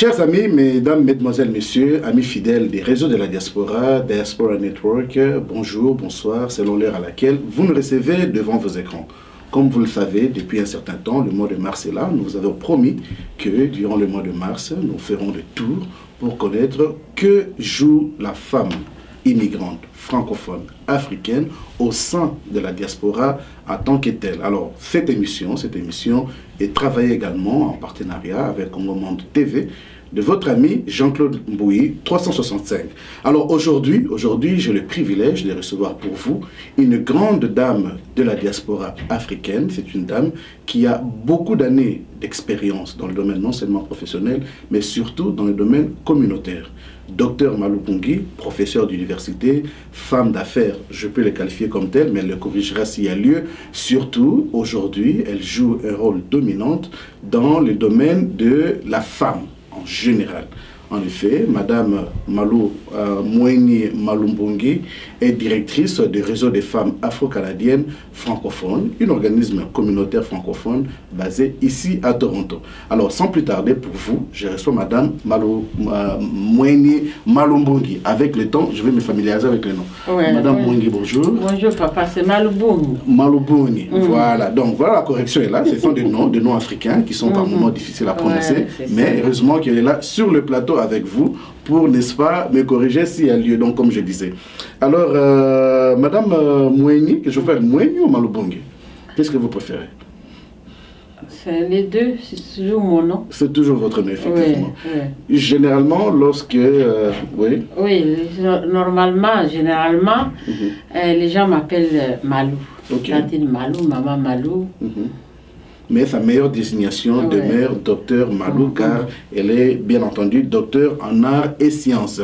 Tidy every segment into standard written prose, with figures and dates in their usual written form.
Chers amis, mesdames, mesdemoiselles, messieurs, amis fidèles des réseaux de la diaspora, Diaspora Network, bonjour, bonsoir, selon l'heure à laquelle vous nous recevez devant vos écrans. Comme vous le savez, depuis un certain temps, le mois de mars est là. Nous vous avons promis que durant le mois de mars, nous ferons le tour pour connaître que joue la femme immigrante, francophone, africaine au sein de la diaspora en tant que telle. Alors, cette émission est travaillée également en partenariat avec Congo Monde TV de votre ami Jean-Claude Mbouyi, 365. Alors aujourd'hui, j'ai le privilège de recevoir pour vous une grande dame de la diaspora africaine. C'est une dame qui a beaucoup d'années d'expérience dans le domaine non seulement professionnel, mais surtout dans le domaine communautaire. Docteur Malou Bungui, professeur d'université, femme d'affaires, je peux le qualifier comme tel, mais elle le corrigera s'il y a lieu. Surtout, aujourd'hui, elle joue un rôle dominant dans le domaine de la femme en général. En effet, Madame Malou Moueni Malumbungi est directrice du réseau des femmes afro-canadiennes francophones, un organisme communautaire francophone basé ici à Toronto. Alors, sans plus tarder, pour vous, je reçois Madame Moueni Malumbungi. Avec le temps, je vais me familiariser avec le nom. Ouais, Madame Moueni, bonjour. Bonjour papa, c'est Malumbungi. Malumbungi, voilà. Donc voilà, la correction est là. Ce sont des noms africains qui sont par moments difficiles à prononcer. Mais heureusement qu'elle est là sur le plateau avec vous pour, n'est-ce pas, me corriger s'il y a lieu, donc comme je disais. Alors, Madame Moueni, que je fais Moueni ou Malubungi, qu'est-ce que vous préférez? C'est les deux, c'est toujours mon nom. C'est toujours votre nom, effectivement. Oui. Généralement, lorsque... oui. Oui, normalement, généralement, les gens m'appellent Malou. Tantine Malou, maman Malou. Mais sa meilleure désignation demeure docteur Malou, car elle est bien entendu docteur en arts et sciences.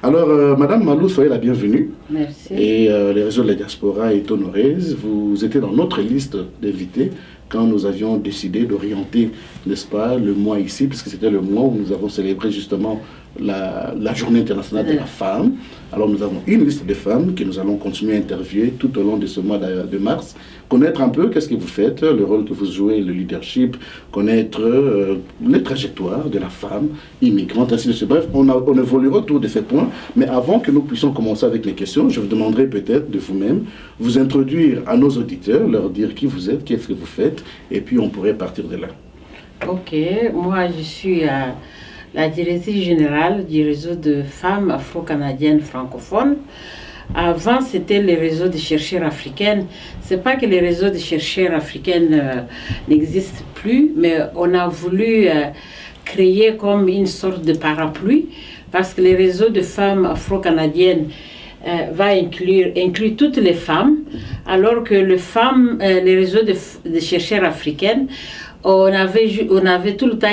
Alors, Madame Malou, soyez la bienvenue. Merci. Et le réseau de la diaspora est honoré. Vous étiez dans notre liste d'invités quand nous avions décidé d'orienter, n'est-ce pas, le mois ici, puisque c'était le mois où nous avons célébré justement la journée internationale de la femme. Alors nous avons une liste de femmes que nous allons continuer à interviewer tout au long de ce mois de mars, connaître un peu qu'est-ce que vous faites, le rôle que vous jouez, le leadership, connaître les trajectoires de la femme immigrante, ainsi de suite. Bref, on évoluera autour de ces points, mais avant que nous puissions commencer avec les questions, je vous demanderai peut-être de vous-même vous introduire à nos auditeurs, leur dire qui vous êtes, qu'est-ce que vous faites, et puis on pourrait partir de là. Ok, moi je suis la directrice générale du réseau de femmes afro-canadiennes francophones. Avant, c'était le réseau de chercheurs africaines. Ce n'est pas que les réseaux de chercheurs africaines n'existent plus, mais on a voulu créer comme une sorte de parapluie, parce que les réseaux de femmes afro-canadiennes va inclure toutes les femmes, alors que les réseaux de chercheurs africaines, on avait tout le temps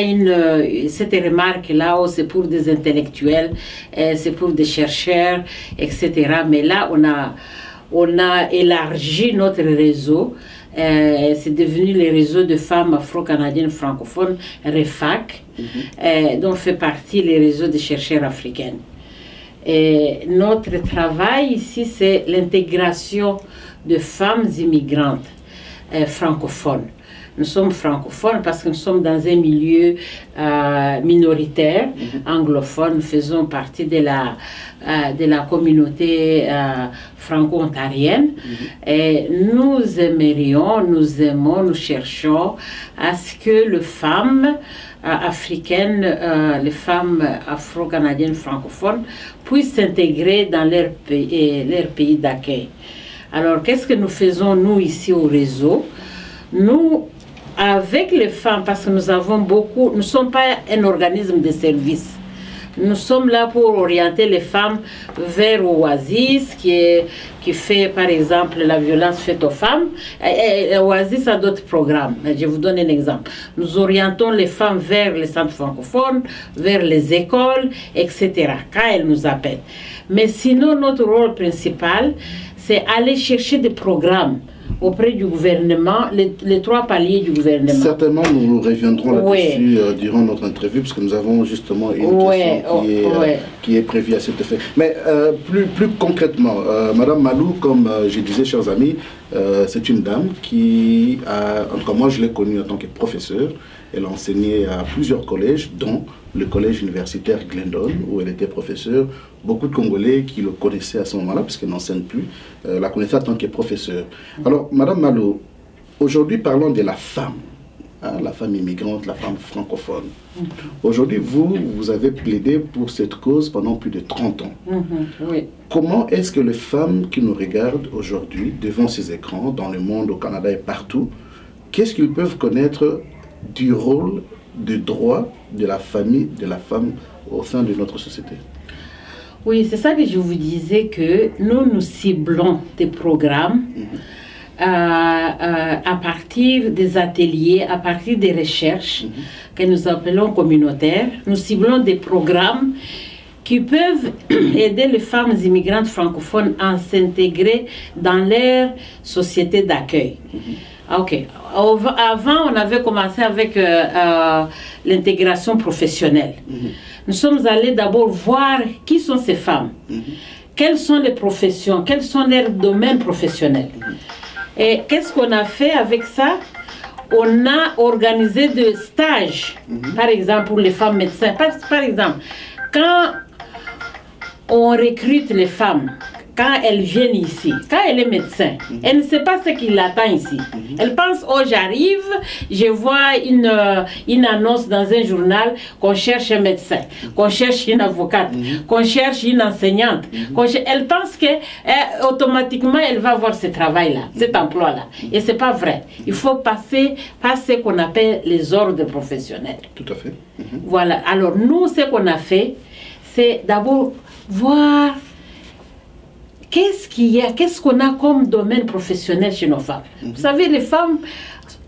cette remarque-là, oh, c'est pour des intellectuels, c'est pour des chercheurs, etc. Mais là, on a élargi notre réseau. C'est devenu le réseau de femmes afro-canadiennes francophones, REFAC, dont fait partie les réseaux de chercheurs africaines. Et notre travail ici, c'est l'intégration de femmes immigrantes francophones. Nous sommes francophones parce que nous sommes dans un milieu minoritaire, anglophone. Nous faisons partie de la communauté franco-ontarienne. Et nous aimerions, nous aimons, nous cherchons à ce que les femmes africaines, les femmes afro-canadiennes francophones puissent s'intégrer dans leur pays d'accueil. Alors, qu'est-ce que nous faisons, nous, ici au réseau? Nous, avec les femmes, parce que nous ne sommes pas un organisme de service. Nous sommes là pour orienter les femmes vers Oasis, qui fait par exemple la violence faite aux femmes. Oasis a d'autres programmes. Je vous donne un exemple. Nous orientons les femmes vers les centres francophones, vers les écoles, etc. quand elles nous appellent. Mais sinon, notre rôle principal, c'est aller chercher des programmes auprès du gouvernement, les trois paliers du gouvernement. Certainement, nous reviendrons là-dessus durant notre interview, parce que nous avons justement une question qui est prévue à cet effet. Mais plus concrètement, Madame Malou, comme je disais, chers amis, c'est une dame qui a, en tout cas moi je l'ai connue en tant que professeure. Elle a enseigné à plusieurs collèges, dont le collège universitaire Glendon, où elle était professeure. Beaucoup de Congolais qui le connaissaient à ce moment-là, puisqu'elle n'enseigne plus, la connaissaient en tant que professeure. Alors, Madame Malo, aujourd'hui, parlons de la femme. Hein, la femme immigrante, la femme francophone. Aujourd'hui, vous avez plaidé pour cette cause pendant plus de 30 ans. Oui. Comment est-ce que les femmes qui nous regardent aujourd'hui devant ces écrans, dans le monde, au Canada et partout, qu'est-ce qu'ils peuvent connaître du rôle, du droit de la famille, de la femme au sein de notre société? Oui, c'est ça que je vous disais, que nous ciblons des programmes à partir des ateliers, à partir des recherches que nous appelons communautaires. Nous ciblons des programmes qui peuvent aider les femmes immigrantes francophones à s'intégrer dans leur société d'accueil. Ok. Avant, on avait commencé avec l'intégration professionnelle. Nous sommes allés d'abord voir qui sont ces femmes, quelles sont les professions, quels sont leurs domaines professionnels. Et qu'est-ce qu'on a fait avec ça? On a organisé des stages, par exemple pour les femmes médecins. Par exemple, quand on recrute les femmes, quand elles viennent ici, quand elle est médecin, elle ne sait pas ce qui l'attend ici. Elle pense, oh j'arrive, je vois une annonce dans un journal qu'on cherche un médecin, qu'on cherche une avocate, qu'on cherche une enseignante. Elle pense que automatiquement elle va avoir ce travail-là, cet emploi-là. Et ce n'est pas vrai. Il faut passer par ce qu'on appelle les ordres professionnels. Tout à fait. Voilà. Alors nous, ce qu'on a fait, c'est d'abord voir qu'est-ce qu'il y a, qu'est-ce qu'on a comme domaine professionnel chez nos femmes. Vous savez, les femmes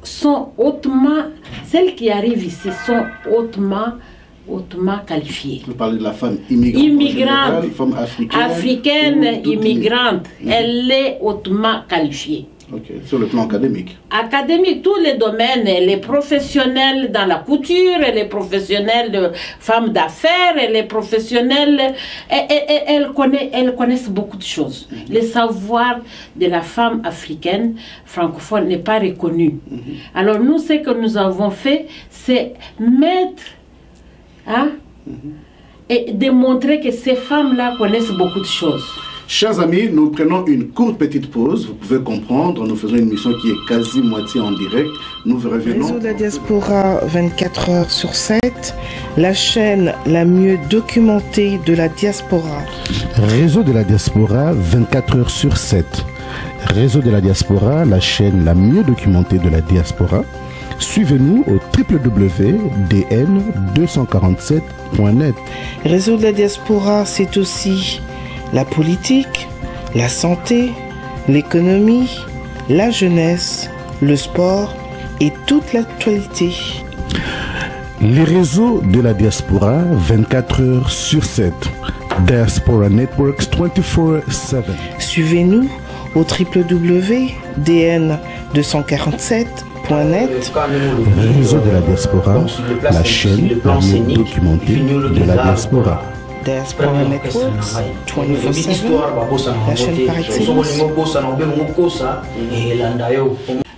sont hautement, celles qui arrivent ici sont hautement qualifiées. Vous parlez de la femme immigrante, femme africaine immigrante. Elle est hautement qualifiée. Ok, sur le plan académique. Académique, tous les domaines, les professionnels dans la couture, les professionnels de femmes d'affaires, les professionnels, elles connaissent beaucoup de choses. Le savoir de la femme africaine francophone n'est pas reconnu. Alors nous, ce que nous avons fait, c'est mettre et démontrer que ces femmes-là connaissent beaucoup de choses. Chers amis, nous prenons une courte petite pause. Vous pouvez comprendre, nous faisons une émission qui est quasi moitié en direct. Nous revenons. Réseau de la diaspora 24 heures sur 7, la chaîne la mieux documentée de la diaspora. Réseau de la diaspora 24 heures sur 7. Réseau de la diaspora, la chaîne la mieux documentée de la diaspora. Suivez-nous au www.dn247.net. Réseau de la diaspora, c'est aussi la politique, la santé, l'économie, la jeunesse, le sport et toute l'actualité. Les réseaux de la diaspora 24 heures sur 7. Diaspora Networks 24/7. Suivez-nous au www.dn247.net. Réseau de la diaspora, la chaîne la mieux documentée de la diaspora. Diaspora Networks 24/7, la chaîne par excellence.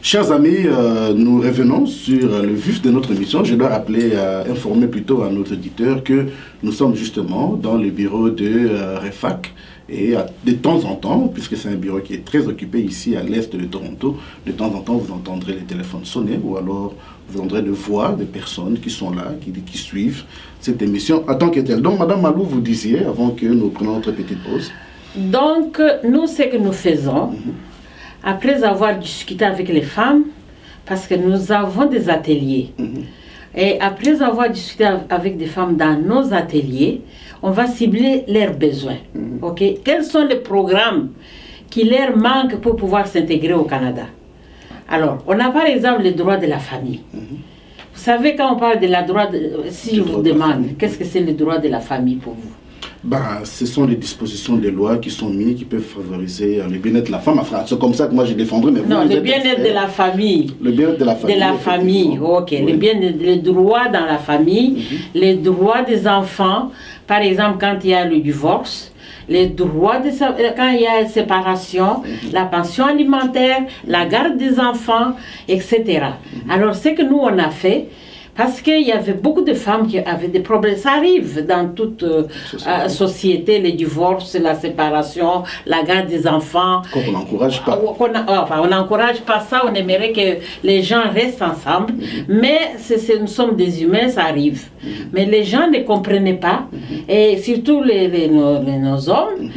Chers amis, nous revenons sur le vif de notre émission. Je dois rappeler, informer plutôt à nos auditeurs que nous sommes justement dans le bureau de REFAC. Et de temps en temps, puisque c'est un bureau qui est très occupé ici à l'est de Toronto, de temps en temps vous entendrez les téléphones sonner ou alors vous entendrez des voix de personnes qui sont là, qui suivent cette émission en tant que telle. Donc Madame Malou, vous disiez, avant que nous prenions notre petite pause. Donc nous, ce que nous faisons, après avoir discuté avec les femmes, parce que nous avons des ateliers, et après avoir discuté avec des femmes dans nos ateliers, on va cibler leurs besoins. Quels sont les programmes qui leur manquent pour pouvoir s'intégrer au Canada? Alors, on a par exemple le droit de la famille. Vous savez, quand on parle de la droit, si je vous demande, qu'est-ce que c'est le droit de la famille pour vous? Ce sont les dispositions des lois qui sont mises, qui peuvent favoriser le bien-être de la femme. Enfin, c'est comme ça que moi je défendrai. Mais non, le bien-être de la famille. Le bien-être de la famille. De la famille, ok. Oui. Les droits dans la famille, les droits des enfants. Par exemple, quand il y a le divorce, les droits quand il y a séparation, la pension alimentaire, la garde des enfants, etc. Alors, ce que nous, on a fait, Parce qu'il y avait beaucoup de femmes qui avaient des problèmes. Ça arrive dans toute société, les divorces, la séparation, la garde des enfants. On n'encourage pas. On n'encourage pas ça, on aimerait que les gens restent ensemble. Mais nous sommes des humains, ça arrive. Mais les gens ne comprenaient pas. Et surtout nos hommes.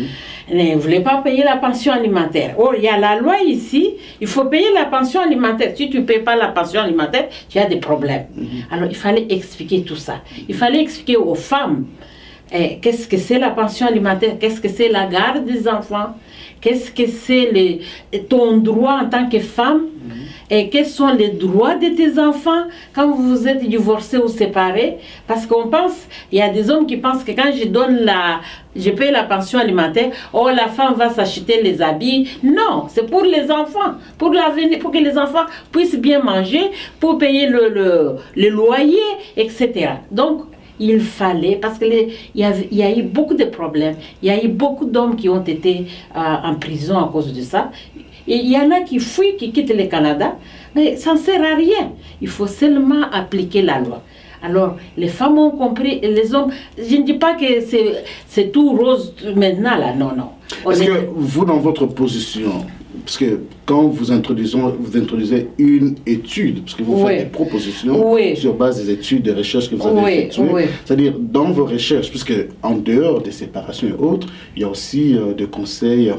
Ne voulait pas payer la pension alimentaire. Or, il y a la loi ici, il faut payer la pension alimentaire. Si tu ne payes pas la pension alimentaire, tu as des problèmes. Alors, il fallait expliquer tout ça. Il fallait expliquer aux femmes qu'est-ce que c'est la pension alimentaire, qu'est-ce que c'est la garde des enfants, qu'est-ce que c'est ton droit en tant que femme, et quels sont les droits de tes enfants quand vous êtes divorcés ou séparés. Parce qu'on pense, il y a des hommes qui pensent que quand je paye la pension alimentaire, oh, la femme va s'acheter les habits. Non, c'est pour les enfants, pour l'avenir, pour que les enfants puissent bien manger, pour payer le loyer, etc. Donc, il fallait, parce qu'il y a eu beaucoup de problèmes, il y a eu beaucoup d'hommes qui ont été en prison à cause de ça. Et il y en a qui fuient, qui quittent le Canada, mais ça ne sert à rien. Il faut seulement appliquer la loi. Alors, les femmes ont compris, et les hommes, je ne dis pas que c'est tout rose maintenant, là, non, non. Est-ce que vous, dans votre position, parce que quand vous introduisez une étude, parce que vous faites des propositions sur base des études, des recherches que vous avez effectuées, c'est-à-dire dans vos recherches, puisque en dehors des séparations et autres, il y a aussi des conseils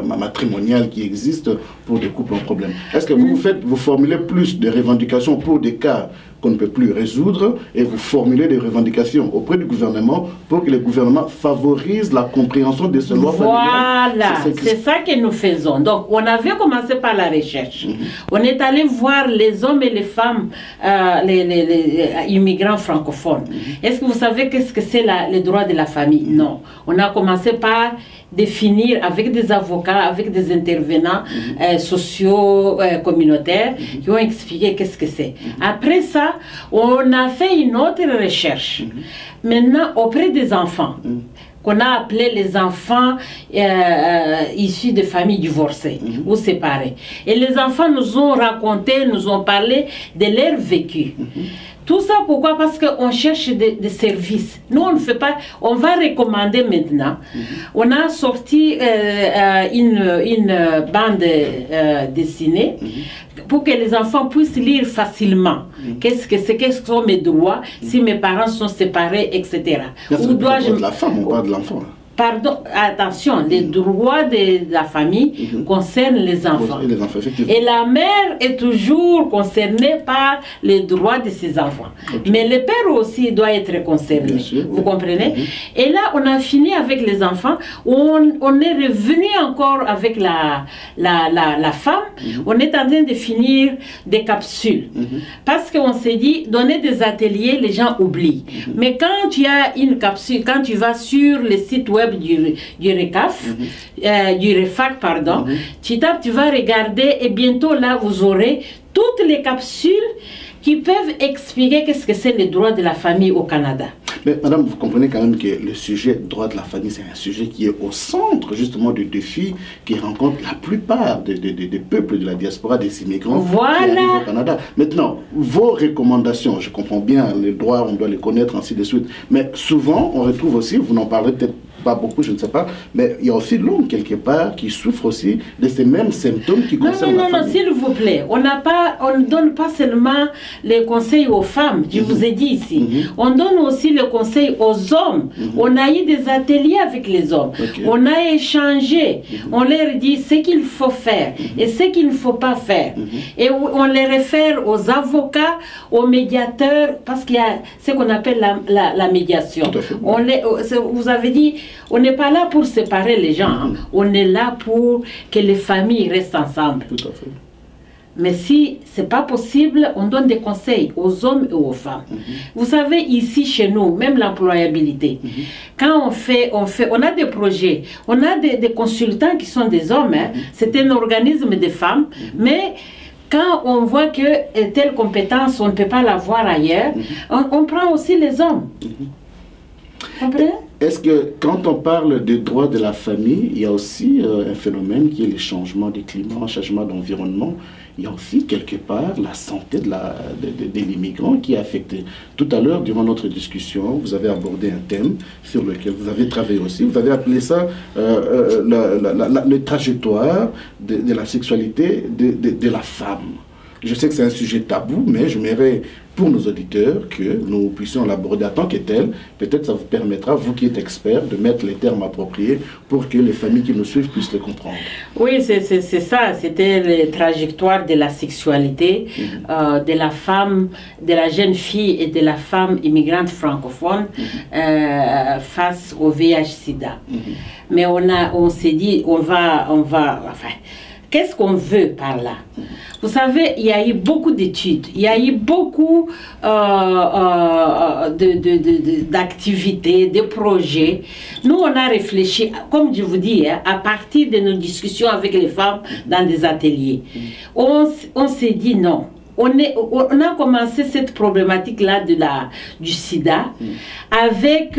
matrimoniaux qui existent pour des couples en problème. Est-ce que vous formulez plus de revendications pour des cas qu'on ne peut plus résoudre et vous formulez des revendications auprès du gouvernement pour que le gouvernement favorise la compréhension de ce loi familiale? Voilà, c'est ça que nous faisons. Donc, on avait commencé par la recherche. On est allé voir les hommes et les femmes, les immigrants francophones. Est-ce que vous savez qu'est-ce que c'est le droit de la famille? Non. On a commencé par définir avec des avocats, avec des intervenants sociaux, communautaires, qui ont expliqué qu'est-ce que c'est. Après ça, on a fait une autre recherche. Maintenant, auprès des enfants, qu'on a appelé les enfants issus de familles divorcées ou séparées. Et les enfants nous ont raconté, nous ont parlé de leur vécu. Tout ça, pourquoi? Parce qu'on cherche des services. Nous, on ne fait pas... On va recommander maintenant. On a sorti une bande dessinée pour que les enfants puissent lire facilement. Qu'est-ce que c'est? Quels sont mes droits si mes parents sont séparés, etc. Ou dois-je... de la femme, on parle de l'enfant. Pardon, attention, les droits de la famille concernent les enfants. Et la mère est toujours concernée par les droits de ses enfants. Mais le père aussi doit être concerné. Vous comprenez? Et là, on a fini avec les enfants. On est revenu encore avec la femme. On est en train de finir des capsules. Parce qu'on s'est dit, donner des ateliers, les gens oublient. Mais quand tu as une capsule, quand tu vas sur le site web du RECAF, du REFAC, pardon, tu tapes, tu vas regarder et bientôt là vous aurez toutes les capsules qui peuvent expliquer qu'est-ce que c'est les droits de la famille au Canada. Mais madame, vous comprenez quand même que le sujet droit de la famille, c'est un sujet qui est au centre justement du défi qui rencontre la plupart des peuples de la diaspora, des immigrants qui arrivent au Canada. Maintenant, vos recommandations, je comprends bien, les droits, on doit les connaître, ainsi de suite. Mais souvent, on retrouve aussi, vous n'en parlez peut-être pas beaucoup, je ne sais pas, mais il y a aussi l'homme quelque part qui souffre aussi de ces mêmes symptômes qui concernent la famille. Non, s'il vous plaît, on ne donne pas seulement les conseils aux femmes, je vous ai dit ici, on donne aussi le conseil aux hommes. On a eu des ateliers avec les hommes, on a échangé, on leur dit ce qu'il faut faire et ce qu'il ne faut pas faire. Et on les réfère aux avocats, aux médiateurs, parce qu'il y a ce qu'on appelle la médiation. Vous avez dit, on n'est pas là pour séparer les gens, on est là pour que les familles restent ensemble. Tout à fait. Mais si ce n'est pas possible, on donne des conseils aux hommes et aux femmes. Vous savez, ici chez nous, même l'employabilité, quand on a des projets, on a des consultants qui sont des hommes, c'est un organisme de femmes, mais quand on voit que telle compétence, on ne peut pas l'avoir ailleurs, on prend aussi les hommes. Comprenez? Est-ce que quand on parle des droits de la famille, il y a aussi un phénomène qui est le changement du climat, le changement d'environnement. Il y a aussi quelque part la santé de l'immigrant qui est affectée. Tout à l'heure, durant notre discussion, vous avez abordé un thème sur lequel vous avez travaillé aussi. Vous avez appelé ça le trajectoire de la sexualité de la femme. Je sais que c'est un sujet tabou, mais je m'aimerais pour nos auditeurs que nous puissions l'aborder en tant que tel. Peut-être ça vous permettra, vous qui êtes expert, de mettre les termes appropriés pour que les familles qui nous suivent puissent les comprendre. Oui, c'est ça. C'était les trajectoires de la sexualité de la femme, de la jeune fille et de la femme immigrante francophone face au VIH-Sida. Mais on s'est dit, enfin, qu'est-ce qu'on veut par là? Vous savez, il y a eu beaucoup d'études, il y a eu beaucoup d'activités, de projets. Nous, on a réfléchi, comme je vous dis, à partir de nos discussions avec les femmes dans des ateliers. On s'est dit non. On a commencé cette problématique-là du sida avec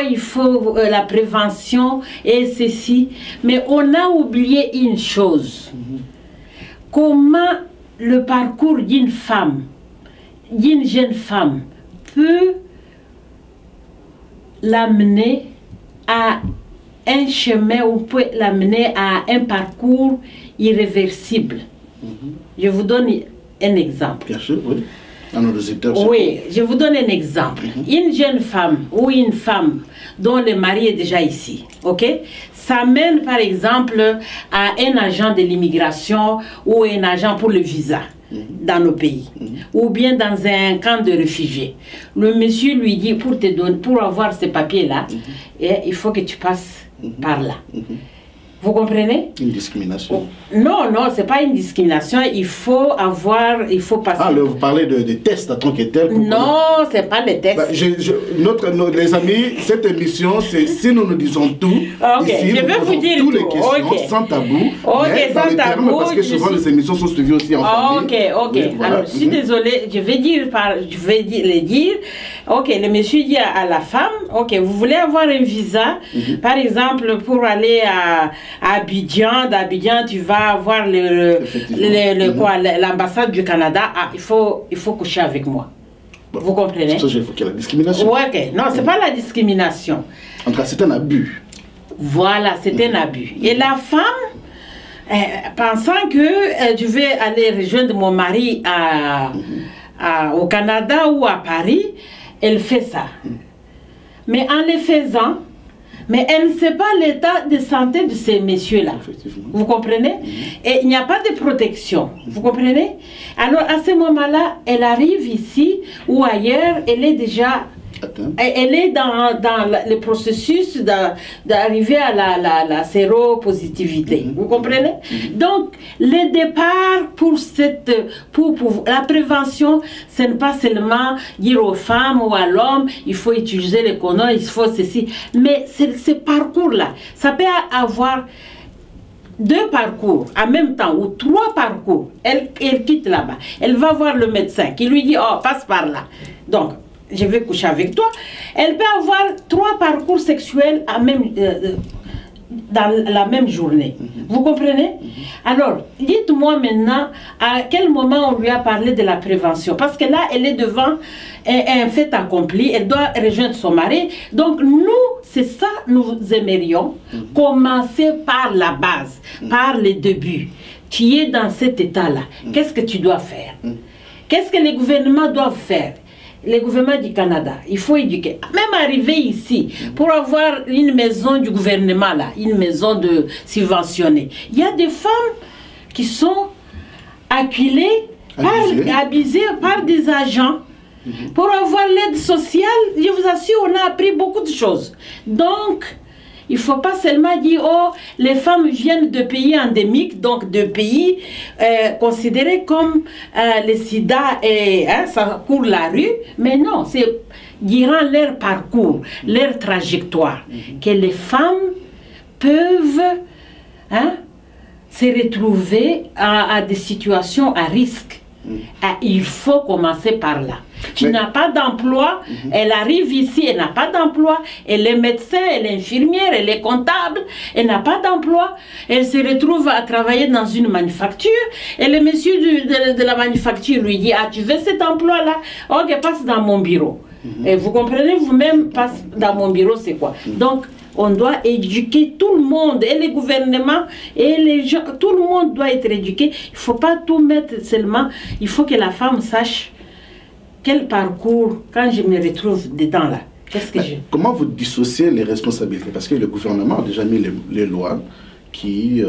il faut la prévention et ceci. Mais on a oublié une chose. Comment le parcours d'une femme, d'une jeune femme, peut l'amener à un chemin ou peut l'amener à un parcours irréversible. Je vous donne un exemple. Bien sûr, oui. Oui, je vous donne un exemple. Une jeune femme ou une femme dont le mari est déjà ici, ok? Ça mène par exemple à un agent de l'immigration ou un agent pour le visa dans nos pays, ou bien dans un camp de réfugiés. Le monsieur lui dit, pour avoir ces papiers-là, il faut que tu passes par là. Vous comprenez? Une discrimination. Non, non, c'est pas une discrimination. Il faut passer. Ah, vous parlez des tests en tant que tel. Non, c'est pas les tests. Les amis, cette émission, c'est si nous disons tout. Ici, je vais vous dire toutes les questions sans tabou. Sans tabou. Parce que souvent les émissions sont suivies aussi en famille. Ok. Voilà. Alors, je suis désolée, je vais les dire. Ok, le monsieur dit à la femme, ok, vous voulez avoir un visa, par exemple, pour aller à Abidjan, d'Abidjan, tu vas avoir l'ambassade du Canada. Ah, il faut coucher avec moi. Bon, vous comprenez? Ça, il faut qu'il y ait la discrimination. Ouais, ok. Non, c'est pas la discrimination. En tout cas, c'est un abus. Voilà, c'est un abus. Et la femme, pensant que je vais aller rejoindre mon mari au Canada ou à Paris, elle fait ça. Mais en le faisant, mais elle ne sait pas l'état de santé de ces messieurs-là. Vous comprenez? Et il n'y a pas de protection. Vous comprenez? Alors, à ce moment-là, elle arrive ici ou ailleurs, elle est déjà... Elle est dans le processus d'arriver à la séropositivité. Vous comprenez? Donc, le départ pour la prévention, ce n'est pas seulement dire aux femmes ou à l'homme, il faut utiliser les condoms, il faut ceci. Mais ce parcours-là, ça peut avoir 2 parcours en même temps ou 3 parcours. Elle quitte là-bas. Elle va voir le médecin qui lui dit, oh, passe par là. Donc, je vais coucher avec toi. Elle peut avoir 3 parcours sexuels dans la même journée. Vous comprenez? Alors, dites-moi maintenant à quel moment on lui a parlé de la prévention. Parce que là, elle est devant un fait accompli. Elle doit rejoindre son mari. Donc, nous, c'est ça, nous aimerions commencer par la base, par le début. Tu es dans cet état-là. Qu'est-ce que tu dois faire? Qu'est-ce que les gouvernements doivent faire? Les gouvernements du Canada, il faut éduquer. Même arriver ici, pour avoir une maison du gouvernement, là, une maison subventionnée, il y a des femmes qui sont abusées par des agents. Pour avoir l'aide sociale, je vous assure, on a appris beaucoup de choses. Donc, il ne faut pas seulement dire, oh, les femmes viennent de pays endémiques, donc de pays considérés comme le sida et ça court la rue. Mais non, c'est durant leur parcours, leur trajectoire, que les femmes peuvent se retrouver à des situations à risque. Il faut commencer par là. Tu n'as pas d'emploi, elle arrive ici, elle n'a pas d'emploi, elle est médecin, elle est infirmière, elle est comptable, elle n'a pas d'emploi, elle se retrouve à travailler dans une manufacture, et le monsieur de la manufacture lui dit, ah, tu veux cet emploi-là? Ok, passe dans mon bureau. Et vous comprenez vous-même, passe dans mon bureau, c'est quoi? Donc, on doit éduquer tout le monde, et les gouvernements, et les gens, tout le monde doit être éduqué. Il ne faut pas tout mettre seulement, il faut que la femme sache quel parcours, quand je me retrouve dedans là, qu'est-ce que je... Comment vous dissociez les responsabilités? Parce que le gouvernement a déjà mis les lois qui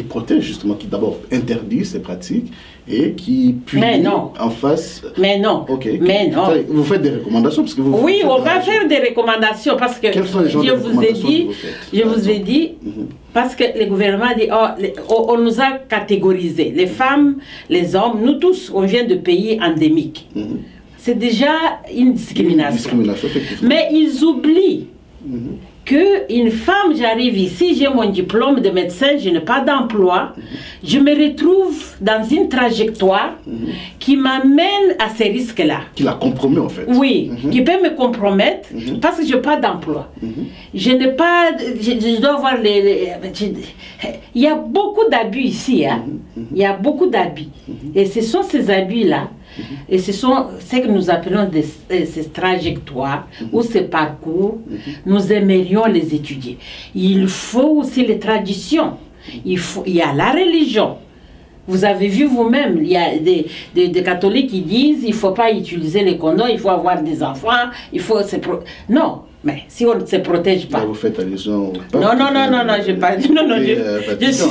protègent justement, qui d'abord interdisent ces pratiques et qui punissent en face... Mais non, ok. Mais non. Vous faites des recommandations parce que vous... Oui, on va faire des recommandations parce que je vous ai dit, parce que le gouvernement dit, on nous a catégorisés, les femmes, les hommes, nous tous, on vient de pays endémiques. C'est déjà une discrimination. Mais ils oublient qu'une femme, j'arrive ici, j'ai mon diplôme de médecin, je n'ai pas d'emploi, je me retrouve dans une trajectoire qui m'amène à ces risques-là. Qui la compromet en fait. Oui, qui peut me compromettre parce que je n'ai pas d'emploi. Je n'ai pas... Je dois avoir il y a beaucoup d'abus ici. Hein? Il y a beaucoup d'abus. Et ce sont ces abus-là. Et ce sont ce que nous appelons ces trajectoires ou ces parcours. Nous aimerions les étudier. Il faut aussi les traditions. Il y a la religion. Vous avez vu vous-même, il y a des catholiques qui disent il ne faut pas utiliser les condoms, il faut avoir des enfants, il faut se non, mais si on ne se protège pas. Là, vous faites allusion au pape. Non, je n'ai pas dit. Non, je suis...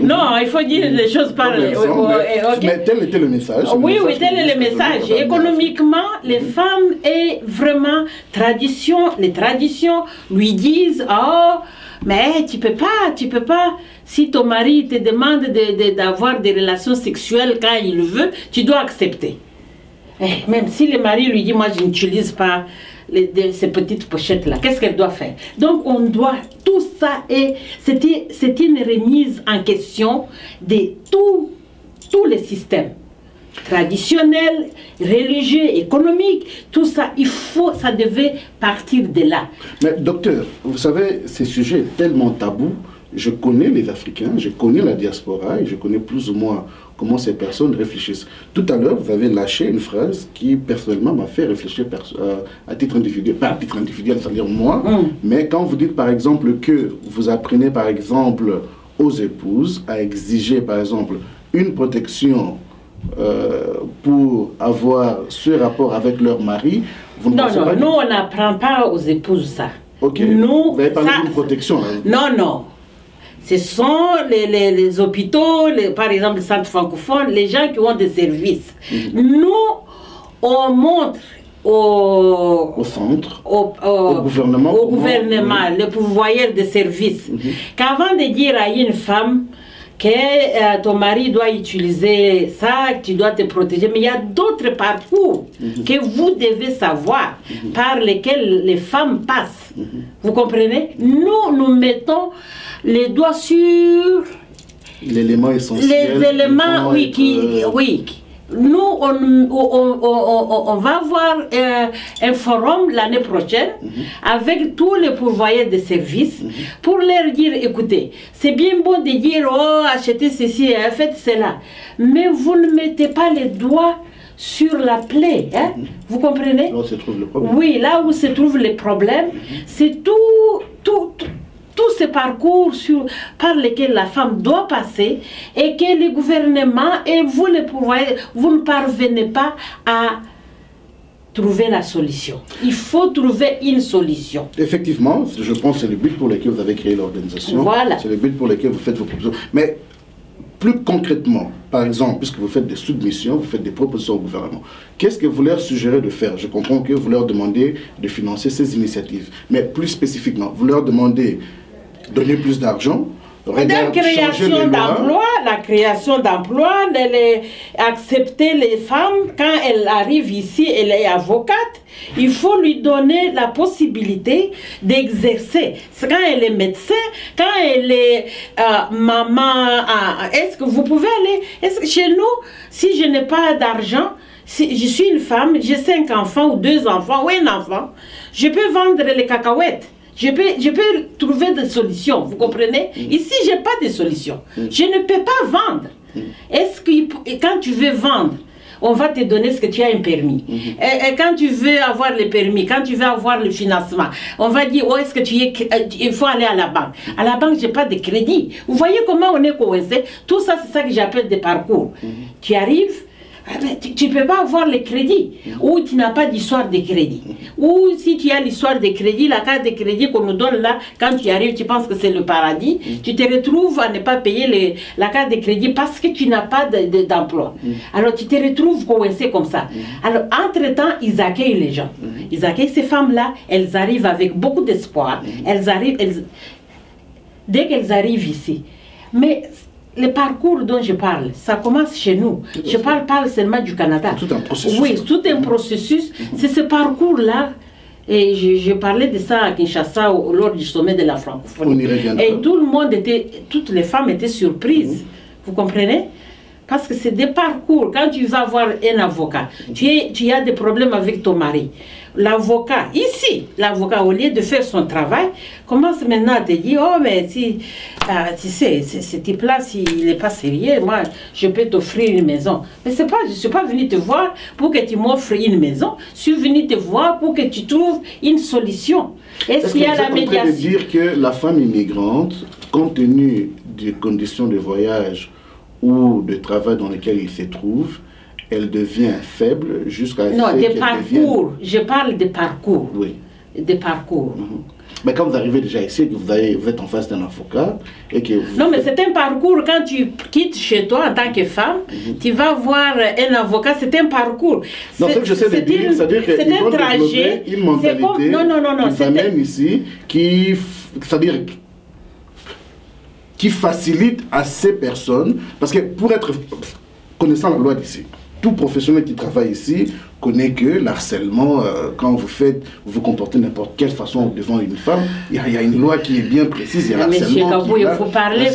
Non, il faut dire les choses par... Mais tel était le message. Oui, tel est le message. Économiquement, les femmes et vraiment les traditions lui disent, oh, mais tu peux pas. Si ton mari te demande d'avoir des relations sexuelles quand il veut, tu dois accepter. Même si le mari lui dit, moi je n'utilise pas ces petites pochettes-là, qu'est-ce qu'elle doit faire? Donc on doit, tout ça, et c'est une remise en question de tous les systèmes traditionnels, religieux, économiques, tout ça, ça devait partir de là. Mais docteur, vous savez, ces sujets tellement tabous, je connais les Africains, je connais la diaspora et je connais plus ou moins comment ces personnes réfléchissent. Tout à l'heure, vous avez lâché une phrase qui, personnellement, m'a fait réfléchir à titre individuel, pas à titre individuel, c'est-à-dire moi, mais quand vous dites, par exemple, que vous apprenez, par exemple, aux épouses à exiger, par exemple, une protection pour avoir ce rapport avec leur mari, vous ne pensez pas... nous, on n'apprend pas aux épouses ça. Ok, nous, vous avez parlé d'une protection. Hein. Non. Ce sont les hôpitaux, par exemple, le centre francophone, les gens qui ont des services. Nous, on montre au centre, au gouvernement, le pourvoyeur de services, qu'avant de dire à une femme que ton mari doit utiliser ça, que tu dois te protéger, mais il y a d'autres parcours que vous devez savoir, par lesquels les femmes passent. Vous comprenez? Nous mettons les doigts sur l'élément essentiel. Les éléments, oui. Nous, on va avoir un forum l'année prochaine avec tous les pourvoyeurs de services pour leur dire, écoutez, c'est bien beau de dire, oh, achetez ceci, faites cela, mais vous ne mettez pas les doigts sur la plaie, hein? Vous comprenez? Là où se trouve le problème. Oui, là où se trouvent les problèmes, c'est tous ces parcours par lesquels la femme doit passer et que le gouvernement et vous les pourvoyez, vous ne parvenez pas à trouver la solution. Il faut trouver une solution. Effectivement, je pense que c'est le but pour lequel vous avez créé l'organisation. Voilà. C'est le but pour lequel vous faites vos propositions. Mais plus concrètement, par exemple, puisque vous faites des submissions, vous faites des propositions au gouvernement, qu'est-ce que vous leur suggérez de faire? Je comprends que vous leur demandez de financer ces initiatives. Mais plus spécifiquement, vous leur demandez donner plus d'argent, la création d'emplois, accepter les femmes, quand elle arrive ici, elle est avocate, il faut lui donner la possibilité d'exercer. Quand elle est médecin, quand elle est maman, est-ce que vous pouvez aller, chez nous, si je n'ai pas d'argent, Si je suis une femme, j'ai 5 enfants ou 2 enfants ou un enfant, je peux vendre les cacahuètes. Je peux trouver des solutions, vous comprenez? Ici, je n'ai pas de solution. Je ne peux pas vendre. Est-ce que quand tu veux vendre, on va te donner ce que tu as un permis. Et quand tu veux avoir le permis, quand tu veux avoir le financement, on va dire, oh, est-ce que il faut aller à la banque. À la banque, je n'ai pas de crédit. Vous voyez comment on est coincé? Tout ça, c'est ça que j'appelle des parcours. Tu arrives, tu ne peux pas avoir le crédit, ou tu n'as pas d'histoire de crédit. Ou si tu as l'histoire de crédit, la carte de crédit qu'on nous donne là, quand tu arrives, tu penses que c'est le paradis, tu te retrouves à ne pas payer la carte de crédit parce que tu n'as pas d'emploi. Alors tu te retrouves coincé comme ça. Alors entre-temps, ils accueillent les gens. Ils accueillent ces femmes-là, elles arrivent avec beaucoup d'espoir. Dès qu'elles arrivent ici. Mais le parcours dont je parle, ça commence chez nous. Je parle pas seulement du Canada. Tout un processus. Oui, tout un processus. C'est ce parcours-là. Et je parlais de ça à Kinshasa lors du sommet de la francophonie. On y reviendra. Et toutes les femmes étaient surprises. Vous comprenez? Parce que c'est des parcours. Quand tu vas voir un avocat, tu as des problèmes avec ton mari. L'avocat, ici, l'avocat, au lieu de faire son travail, commence maintenant à te dire, oh, mais si, tu sais, ce type-là, s'il n'est pas sérieux, moi, je peux t'offrir une maison. Mais je ne suis pas venu te voir pour que tu m'offres une maison. Je suis venu te voir pour que tu trouves une solution. Est-ce qu'il y a la médiation? Est-ce que vous êtes en train de dire que la femme immigrante, compte tenu des conditions de voyage ou de travail dans lesquelles il se trouve, elle devient faible jusqu'à... Non, des parcours. Je parle de parcours. Oui. Des parcours. Mais quand vous arrivez déjà ici, que vous êtes en face d'un avocat et que vous... Non, mais c'est un parcours. Quand tu quittes chez toi en tant que femme, tu vas voir un avocat, c'est un parcours. Non, ce que j'essaie de dire, c'est-à-dire qu'ils vont développer une mentalité qui amène ici, c'est-à-dire qui facilite à ces personnes, parce que pour être connaissant la loi d'ici, tout professionnel qui travaille ici connaît que l'harcèlement, quand vous vous comportez n'importe quelle façon devant une femme, il y a une loi qui est bien précise. Monsieur Kabou, il faut parler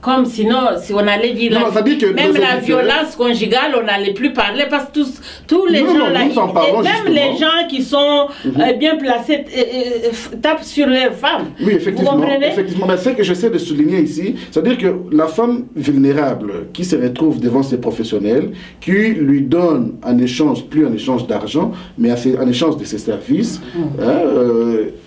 comme sinon, si on allait dire, non, même la violence conjugale, on n'allait plus parler parce que tous les gens là, même les gens qui sont bien placés, tapent sur leurs femmes. Oui, effectivement. Mais ce que j'essaie de souligner ici, c'est-à-dire que la femme vulnérable qui se retrouve devant ses professionnels, qui lui donne en échange, plus en échange d'argent, mais en échange de ses services,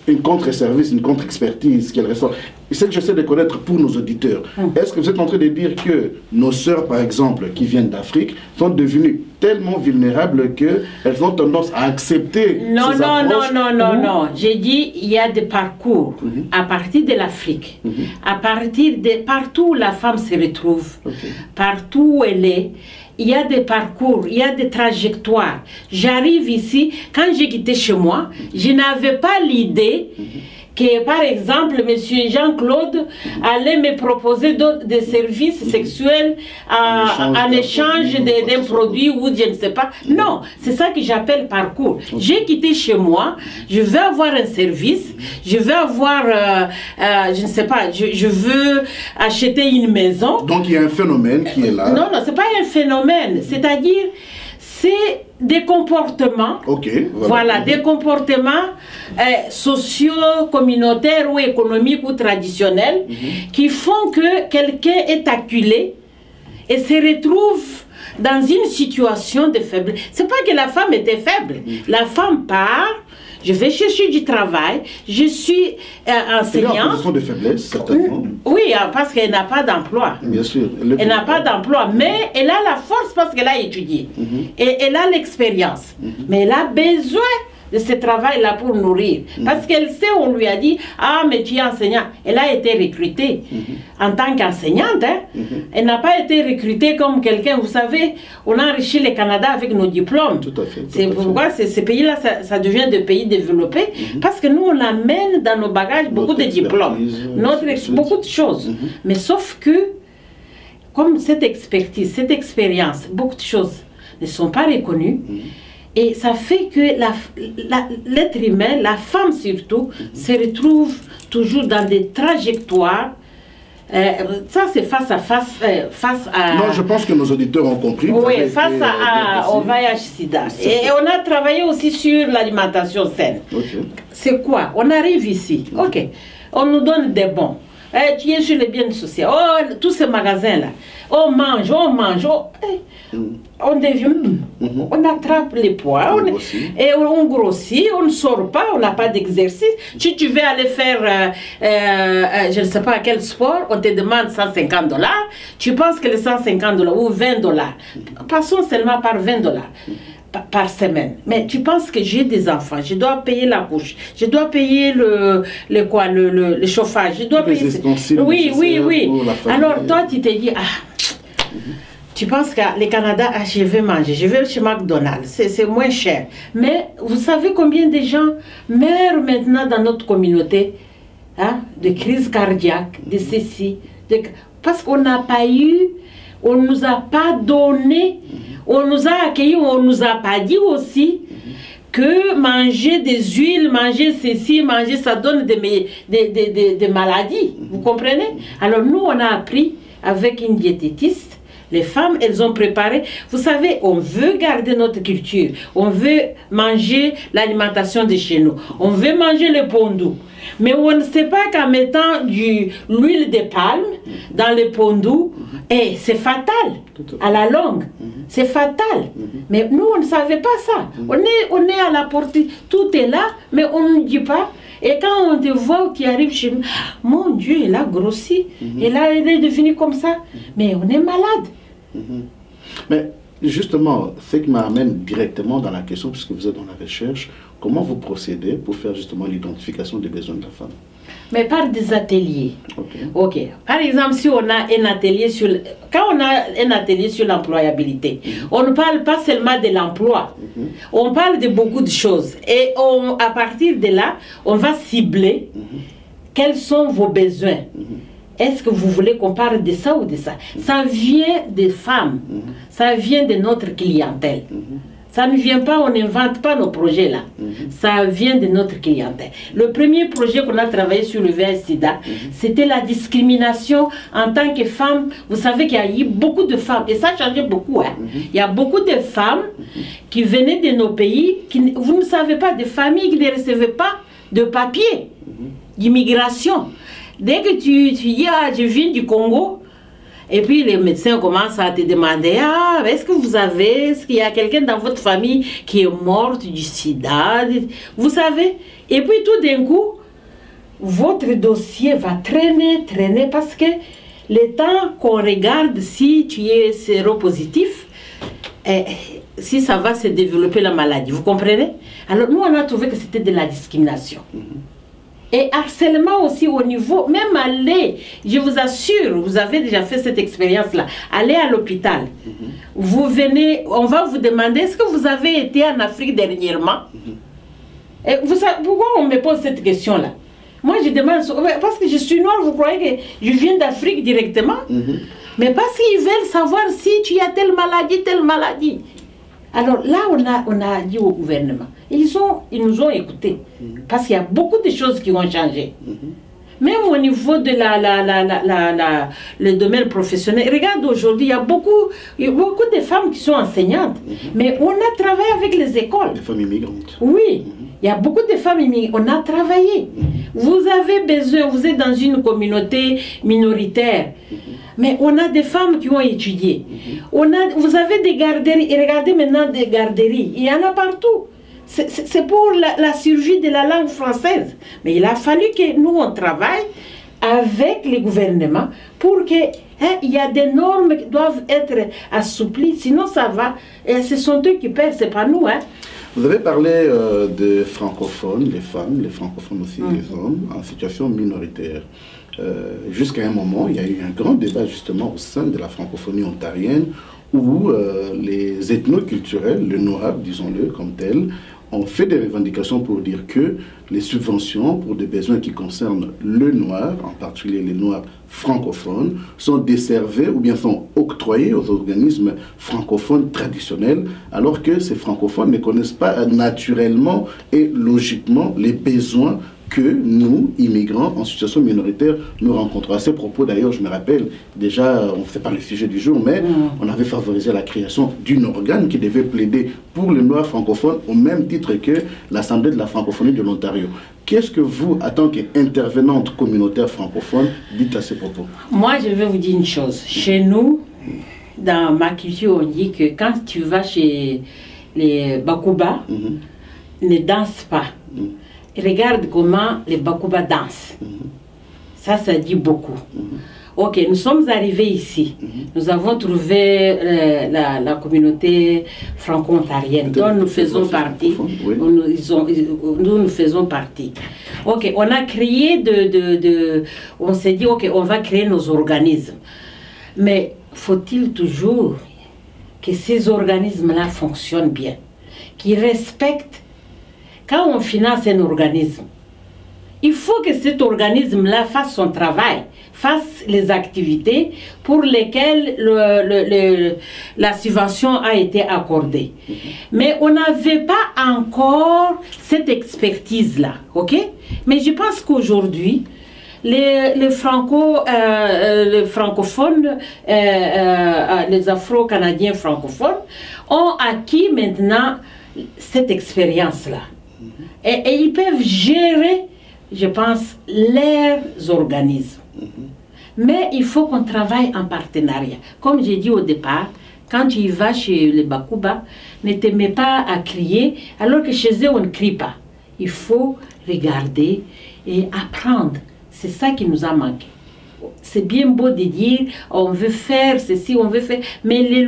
une contre-service, une contre-expertise qu'elle reçoit. Et c'est que j'essaie de connaître pour nos auditeurs. Est-ce que vous êtes en train de dire que nos sœurs, par exemple, qui viennent d'Afrique, sont devenues tellement vulnérables qu'elles ont tendance à accepter ces approches? Non. J'ai dit, il y a des parcours à partir de l'Afrique, à partir de partout où la femme se retrouve, partout où elle est. Il y a des parcours, il y a des trajectoires. J'arrive ici, quand j'ai quitté chez moi, je n'avais pas l'idée que, par exemple, M. Jean-Claude allait me proposer des services sexuels en échange d'un produit ou je ne sais pas. Non, c'est ça que j'appelle parcours. J'ai quitté chez moi, je veux avoir un service, je veux avoir, je ne sais pas, je veux acheter une maison. Donc il y a un phénomène qui est là. Non, ce n'est pas un phénomène, c'est-à-dire, c'est des comportements, voilà, des comportements sociaux, communautaires ou économiques ou traditionnels qui font que quelqu'un est acculé et se retrouve dans une situation de faiblesse. C'est pas que la femme était faible, la femme part. Je vais chercher du travail, je suis enseignante. C'est une position de faiblesse, certainement. Oui, parce qu'elle n'a pas d'emploi. Bien sûr. Elle n'a pas d'emploi, mais elle a la force parce qu'elle a étudié. Et elle a l'expérience. Mais elle a besoin de ce travail-là pour nourrir. Parce qu'elle sait, on lui a dit, ah, mais tu es enseignant. Elle a été recrutée en tant qu'enseignante. Elle n'a pas été recrutée comme quelqu'un, vous savez, on a enrichi le Canada avec nos diplômes. Tout à fait. C'est pourquoi ces pays-là, ça devient des pays développés, parce que nous, on amène dans nos bagages beaucoup de diplômes, beaucoup de choses. Mais sauf que, comme cette expertise, cette expérience, beaucoup de choses ne sont pas reconnues. Et ça fait que l'être humain, la femme surtout, se retrouve toujours dans des trajectoires Ça, c'est face à... Non, je pense que nos auditeurs ont compris. Oui, face au VIH-Sida. Et on a travaillé aussi sur l'alimentation saine. Okay. C'est quoi? On arrive ici, ok. On nous donne des bons. Tu es sur les biens sociaux. Oh, tous ces magasins-là. On mange. On devient... On attrape les poids. Et on grossit. On ne sort pas. On n'a pas d'exercice. Si tu veux aller faire, je ne sais pas quel sport, on te demande $150. Tu penses que les $150 ou $20, passons seulement par $20. Par semaine. Mais tu penses que j'ai des enfants, je dois payer la couche, je dois payer le chauffage, je dois payer... Oui. Alors toi, tu te dis, tu penses que le Canada, je vais manger, je vais chez McDonald's, c'est moins cher. Mais vous savez combien de gens meurent maintenant dans notre communauté de crise cardiaque, de ceci, parce qu'on n'a pas eu, on ne nous a pas donné, on nous a accueillis, on ne nous a pas dit aussi que manger des huiles, manger ceci, manger ça donne des maladies. Vous comprenez? Alors nous, on a appris avec une diététiste. Les femmes, elles ont préparé. Vous savez, on veut garder notre culture. On veut manger l'alimentation de chez nous. On veut manger le pondou. Mais on ne sait pas qu'en mettant de l'huile de palme dans le pondou, c'est fatal à la longue. C'est fatal. Mais nous, on ne savait pas ça. On est à la portée. Tout est là, mais on ne dit pas. Et quand on te voit, tu arrives chez nous, mon Dieu, elle a grossi. Et là, elle est devenue comme ça. Mais on est malade. Mais justement, ce qui m'amène directement dans la question, puisque vous êtes dans la recherche, comment vous procédez pour faire justement l'identification des besoins de la femme? Mais par des ateliers. Ok. Par exemple, si on a un atelier sur... Quand on a un atelier sur l'employabilité, on ne parle pas seulement de l'emploi. On parle de beaucoup de choses. Et à partir de là, on va cibler quels sont vos besoins. Est-ce que vous voulez qu'on parle de ça ou de ça? Ça vient des femmes. Ça vient de notre clientèle. Ça ne vient pas, on n'invente pas nos projets là. Ça vient de notre clientèle. Le premier projet qu'on a travaillé sur le VIH-Sida, c'était la discrimination en tant que femme. Vous savez qu'il y a eu beaucoup de femmes, et ça a changé beaucoup. Il y a beaucoup de femmes qui venaient de nos pays, vous ne savez pas, des familles qui ne recevaient pas de papier d'immigration. Dès que tu dis, je viens du Congo, et puis les médecins commencent à te demander, est-ce qu'il y a quelqu'un dans votre famille qui est mort du sida? Vous savez? Et puis tout d'un coup, votre dossier va traîner, parce que le temps qu'on regarde si tu es séropositif, si ça va se développer la maladie, vous comprenez? Alors nous, on a trouvé que c'était de la discrimination. Et harcèlement aussi au niveau, même aller, je vous assure, vous avez déjà fait cette expérience-là, aller à l'hôpital, vous venez, on va vous demander, est-ce que vous avez été en Afrique dernièrement? Et vous savez, pourquoi on me pose cette question-là? Moi je demande, parce que je suis noire, vous croyez que je viens d'Afrique directement? Mais parce qu'ils veulent savoir si tu as telle maladie. Alors là, on a dit au gouvernement, ils nous ont écoutés, parce qu'il y a beaucoup de choses qui ont changé. Même au niveau de le domaine professionnel, regarde aujourd'hui, il y a beaucoup de femmes qui sont enseignantes, mais on a travaillé avec les écoles. Des femmes immigrantes. Oui, il y a beaucoup de femmes immigrantes, on a travaillé. Vous avez besoin, vous êtes dans une communauté minoritaire, mais on a des femmes qui ont étudié. Vous avez des garderies, et regardez maintenant des garderies, il y en a partout. C'est pour la survie de la langue française. Mais il a fallu que nous, on travaille avec les gouvernements pour que il y a des normes qui doivent être assouplies, sinon ça va. Et ce sont eux qui perdent, c'est pas nous. Vous avez parlé de francophones, les femmes, les francophones aussi, les hommes, en situation minoritaire. Jusqu'à un moment, il y a eu un grand débat justement au sein de la francophonie ontarienne où les ethnoculturels, le noir, disons-le comme tel, ont fait des revendications pour dire que les subventions pour des besoins qui concernent le noir, en particulier les noirs francophones, sont desservées ou bien sont octroyées aux organismes francophones traditionnels, alors que ces francophones ne connaissent pas naturellement et logiquement les besoins que nous, immigrants en situation minoritaire, nous rencontrons. À ce propos, d'ailleurs, je me rappelle, déjà, on ne fait pas le sujet du jour, mais on avait favorisé la création d'une organe qui devait plaider pour les Noirs francophones au même titre que l'Assemblée de la francophonie de l'Ontario. Qu'est-ce que vous, en tant qu'intervenante communautaire francophone, dites à ce propos? Moi, je vais vous dire une chose. Chez nous, dans ma culture, on dit que quand tu vas chez les Bakuba, ne danse pas. Regarde comment les Bakuba dansent. Ça dit beaucoup. Ok, nous sommes arrivés ici. Nous avons trouvé la communauté franco-ontarienne dont nous faisons partie. Oui. Nous faisons partie. Ok, on a créé on s'est dit, ok, on va créer nos organismes. Mais faut-il toujours que ces organismes-là fonctionnent bien, qu'ils respectent? Quand on finance un organisme, il faut que cet organisme-là fasse son travail, fasse les activités pour lesquelles la subvention a été accordée. Mais on n'avait pas encore cette expertise-là, ok? Mais je pense qu'aujourd'hui, les francophones, les afro-canadiens francophones ont acquis maintenant cette expérience-là. Et ils peuvent gérer, je pense, leurs organismes. Mais il faut qu'on travaille en partenariat. Comme j'ai dit au départ, quand tu y vas chez les Bakuba, ne te mets pas à crier, alors que chez eux, on ne crie pas. Il faut regarder et apprendre. C'est ça qui nous a manqué. C'est bien beau de dire on veut faire ceci, on veut faire, mais les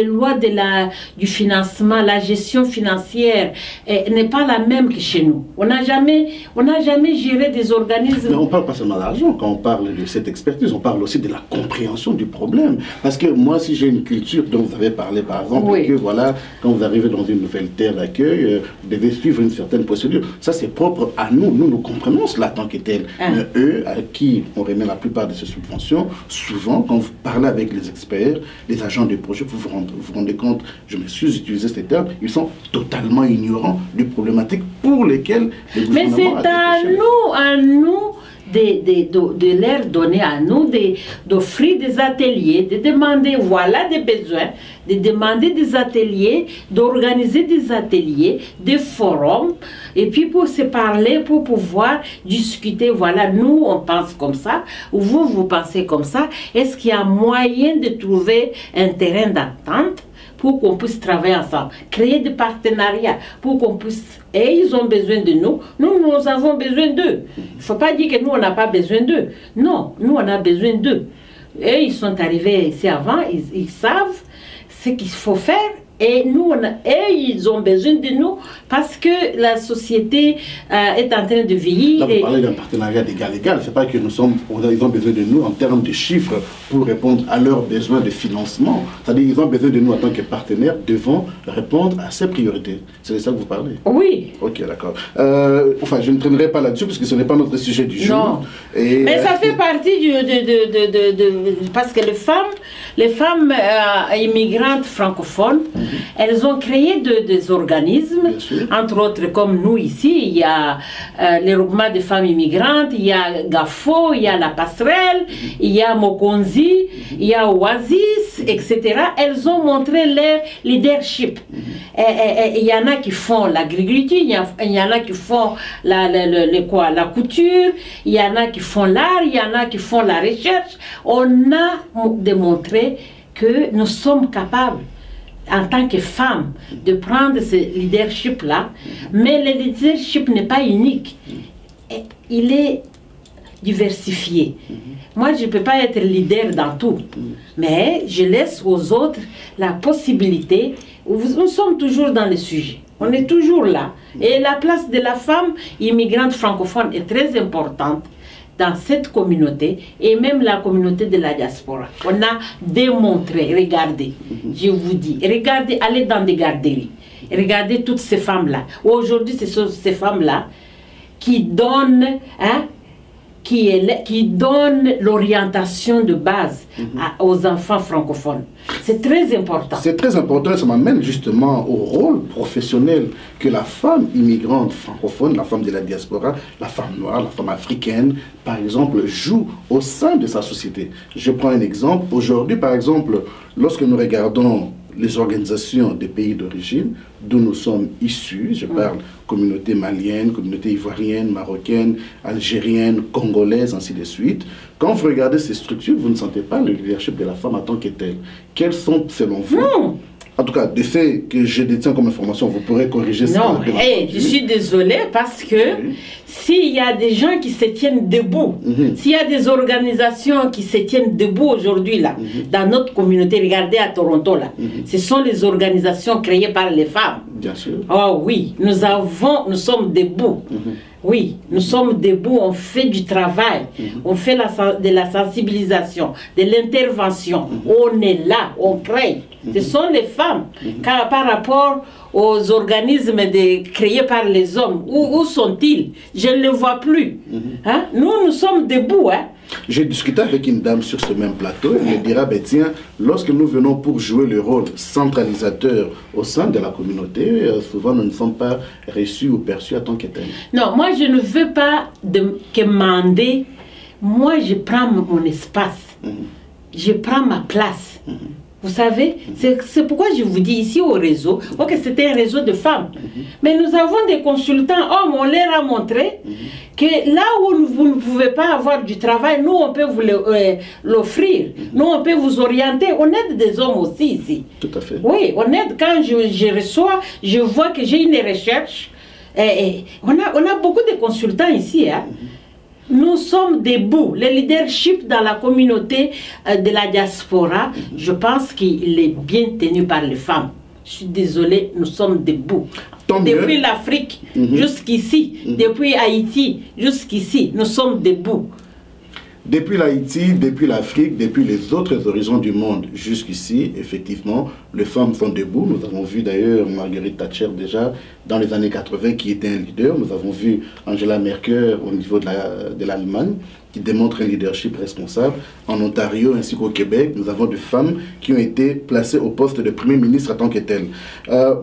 lois du financement, la gestion financière n'est pas la même que chez nous. On n'a jamais géré des organismes. Mais on ne parle pas seulement d'argent quand on parle de cette expertise, on parle aussi de la compréhension du problème. Parce que moi, si j'ai une culture dont vous avez parlé par exemple, oui, que voilà, quand vous arrivez dans une nouvelle terre d'accueil, vous devez suivre une certaine procédure. Ça, c'est propre à nous. Nous comprenons cela tant que tel. Mais eux, à qui on remet la plupart de ces subventions, souvent, quand vous parlez avec les experts, les agents de projet, vous vous rendez compte, je m'excuse d'utiliser ces termes, ils sont totalement ignorants des problématiques pour lesquelles le gouvernement. Mais c'est à nous de leur donner à nous, d'offrir des ateliers, de demander, voilà des besoins, de demander des ateliers, d'organiser des ateliers, des forums, et puis pour se parler, pour pouvoir discuter, voilà, nous on pense comme ça, ou vous pensez comme ça, est-ce qu'il y a moyen de trouver un terrain d'entente pour qu'on puisse travailler ensemble, créer des partenariats, pour qu'on puisse... Et ils ont besoin de nous, nous avons besoin d'eux. Il ne faut pas dire que nous, on n'a pas besoin d'eux. Non, nous, on a besoin d'eux. Et ils sont arrivés ici avant, ils savent ce qu'il faut faire. Et nous, ils ont besoin de nous parce que la société est en train de vieillir. Là, vous parlez d'un partenariat d'égal-égal. Ce n'est pas que ils ont besoin de nous en termes de chiffres pour répondre à leurs besoins de financement. C'est-à-dire qu'ils ont besoin de nous en tant que partenaires devant répondre à ces priorités. C'est de ça que vous parlez? Oui. Ok, d'accord. Enfin, je ne traînerai pas là-dessus parce que ce n'est pas notre sujet du jour. Non. Mais ça fait partie parce que les femmes immigrantes francophones, elles ont créé des organismes, entre autres comme nous ici, il y a les regroupements de femmes immigrantes, il y a GAFO, il y a la Passerelle, il y a Mokonzi, il y a Oasis, etc. Elles ont montré leur leadership. Il y en a qui font l'agriculture, il y en a qui font la couture, il y en a qui font l'art, il y en a qui font la recherche. On a démontré que nous sommes capables, en tant que femmes, de prendre ce leadership-là, mais le leadership n'est pas unique. Il est diversifié. Moi, je ne peux pas être leader dans tout, mais je laisse aux autres la possibilité. Nous sommes toujours dans le sujet. On est toujours là. Et la place de la femme immigrante francophone est très importante dans cette communauté et même la communauté de la diaspora. On a démontré, regardez, je vous dis, regardez, allez dans des garderies, regardez toutes ces femmes-là. Aujourd'hui, ce sont ces femmes-là qui donnent qui donne l'orientation de base aux enfants francophones. C'est très important. C'est très important et ça m'amène justement au rôle professionnel que la femme immigrante francophone, la femme de la diaspora, la femme noire, la femme africaine, par exemple, joue au sein de sa société. Je prends un exemple. Aujourd'hui, par exemple, lorsque nous regardons les organisations des pays d'origine d'où nous sommes issus, je parle communauté malienne, communauté ivoirienne, marocaine, algérienne, congolaise, ainsi de suite. Quand vous regardez ces structures, vous ne sentez pas le leadership de la femme en tant que tel. Quels sont, selon vous, en tout cas, de faits que je détiens comme information, vous pourrez corriger ça. Non, je suis désolée parce que s'il y a des gens qui se tiennent debout, s'il y a des organisations qui se tiennent debout aujourd'hui là, dans notre communauté, regardez à Toronto là, ce sont les organisations créées par les femmes. Bien sûr. Oh oui, nous sommes debout. Oui, nous sommes debout, on fait du travail, on fait de la sensibilisation, de l'intervention, on est là, on crée. Ce sont les femmes, car par rapport aux organismes créés par les hommes, où sont-ils? Je ne les vois plus. Hein? Nous sommes debout. Hein? J'ai discuté avec une dame sur ce même plateau, elle me dira, ben tiens, lorsque nous venons pour jouer le rôle centralisateur au sein de la communauté, souvent nous ne sommes pas reçus ou perçus à tant que tel. Non, moi je ne veux pas demander, moi je prends mon espace, je prends ma place. Vous savez, c'est pourquoi je vous dis ici au réseau, ok, c'était un réseau de femmes, mais nous avons des consultants hommes, on leur a montré que là où vous ne pouvez pas avoir du travail, nous on peut vous l'offrir, nous on peut vous orienter, on aide des hommes aussi ici. Tout à fait. Oui, on aide, quand je reçois, je vois que j'ai une recherche, on a beaucoup de consultants ici, hein. Nous sommes debout. Le leadership dans la communauté de la diaspora, je pense qu'il est bien tenu par les femmes. Je suis désolée, nous sommes debout. Depuis l'Afrique jusqu'ici, depuis Haïti jusqu'ici, nous sommes debout. Depuis l'Haïti, depuis l'Afrique, depuis les autres horizons du monde jusqu'ici, effectivement, les femmes sont debout. Nous avons vu d'ailleurs Margaret Thatcher déjà dans les années 80 qui était un leader. Nous avons vu Angela Merkel au niveau de l'Allemagne qui démontre un leadership responsable. En Ontario ainsi qu'au Québec, nous avons des femmes qui ont été placées au poste de Premier ministre en tant que telle.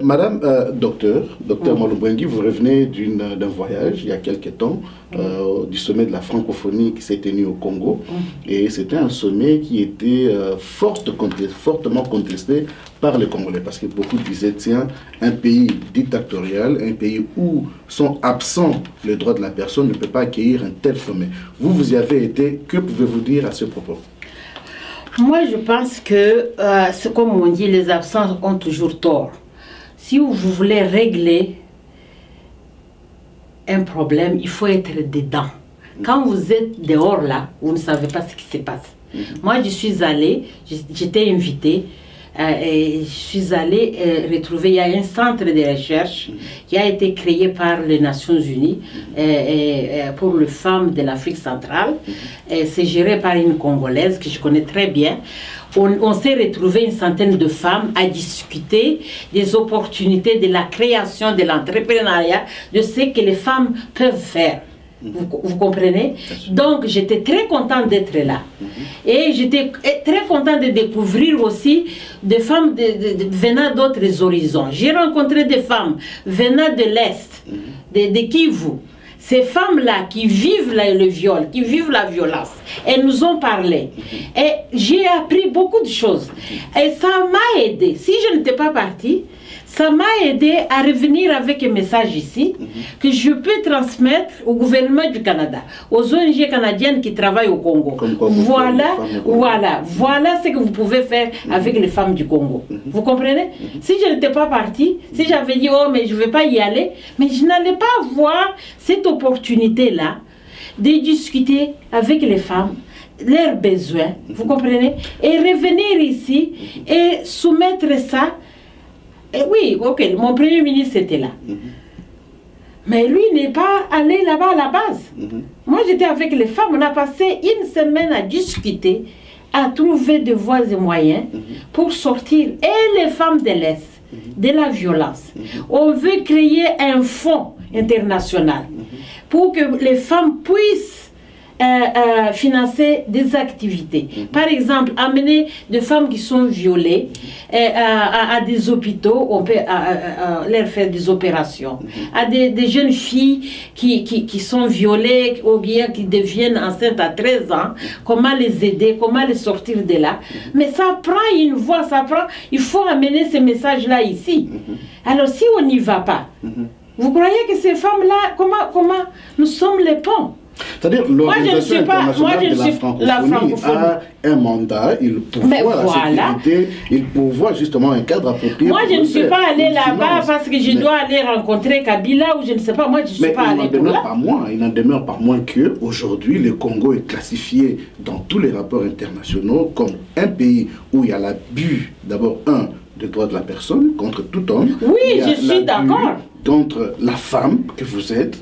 Madame docteur Malobwengi, vous revenez d'un voyage il y a quelques temps du sommet de la francophonie qui s'est tenu au Congo. Et c'était un sommet qui était fortement contesté par les Congolais, parce que beaucoup disaient, tiens, un pays dictatorial, un pays où sont absents les droits de la personne ne peut pas accueillir un tel sommet. Vous y avez été, que pouvez-vous dire à ce propos? Moi, je pense que, c'est comme on dit, les absents ont toujours tort. Si vous voulez régler un problème, il faut être dedans. Quand vous êtes dehors là, vous ne savez pas ce qui se passe. Moi, je suis allée, j'étais invitée, et je suis allée retrouver, il y a un centre de recherche qui a été créé par les Nations Unies pour les femmes de l'Afrique centrale. C'est géré par une Congolaise que je connais très bien. On s'est retrouvé une centaine de femmes à discuter des opportunités de la création, de l'entrepreneuriat, de ce que les femmes peuvent faire. Vous comprenez? Donc j'étais très contente d'être là. Et j'étais très contente de découvrir aussi des femmes venant d'autres horizons. J'ai rencontré des femmes venant de l'Est, de Kivu. Ces femmes-là qui vivent le viol, qui vivent la violence, elles nous ont parlé. Et j'ai appris beaucoup de choses. Et ça m'a aidé. Si je n'étais pas partie, ça m'a aidé à revenir avec un message ici que je peux transmettre au gouvernement du Canada, aux ONG canadiennes qui travaillent au Congo. Voilà ce que vous pouvez faire avec les femmes du Congo. Vous comprenez? Si je n'étais pas partie, si j'avais dit oh mais je ne vais pas y aller, mais je n'allais pas avoir cette opportunité-là de discuter avec les femmes leurs besoins, vous comprenez? Et revenir ici et soumettre ça. Et oui, ok, mon premier ministre était là. Mais lui n'est pas allé là-bas à la base. Moi, j'étais avec les femmes, on a passé une semaine à discuter, à trouver des voies et moyens pour sortir, et les femmes de l'Est, de la violence. On veut créer un fonds international pour que les femmes puissent financer des activités. Par exemple, amener des femmes qui sont violées à des hôpitaux, on peut leur faire des opérations. À des jeunes filles qui sont violées ou bien qui deviennent enceintes à 13 ans, comment les aider, comment les sortir de là. Mais ça prend une voie, il faut amener ces messages-là ici. Alors si on n'y va pas, vous croyez que ces femmes-là, comment nous sommes les ponts? C'est-à-dire l'Organisation internationale de la francophonie a un mandat, il pourvoit la sécurité, il pourvoit justement un cadre approprié. Moi, je ne suis pas allée là-bas parce que je dois aller rencontrer Kabila ou je ne sais pas. Moi, je ne suis pas allée pour là. Il n'en demeure pas moins qu'aujourd'hui, le Congo est classifié dans tous les rapports internationaux comme un pays où il y a l'abus, d'abord, des droits de la personne contre tout homme. Oui, je suis d'accord. Contre la femme que vous êtes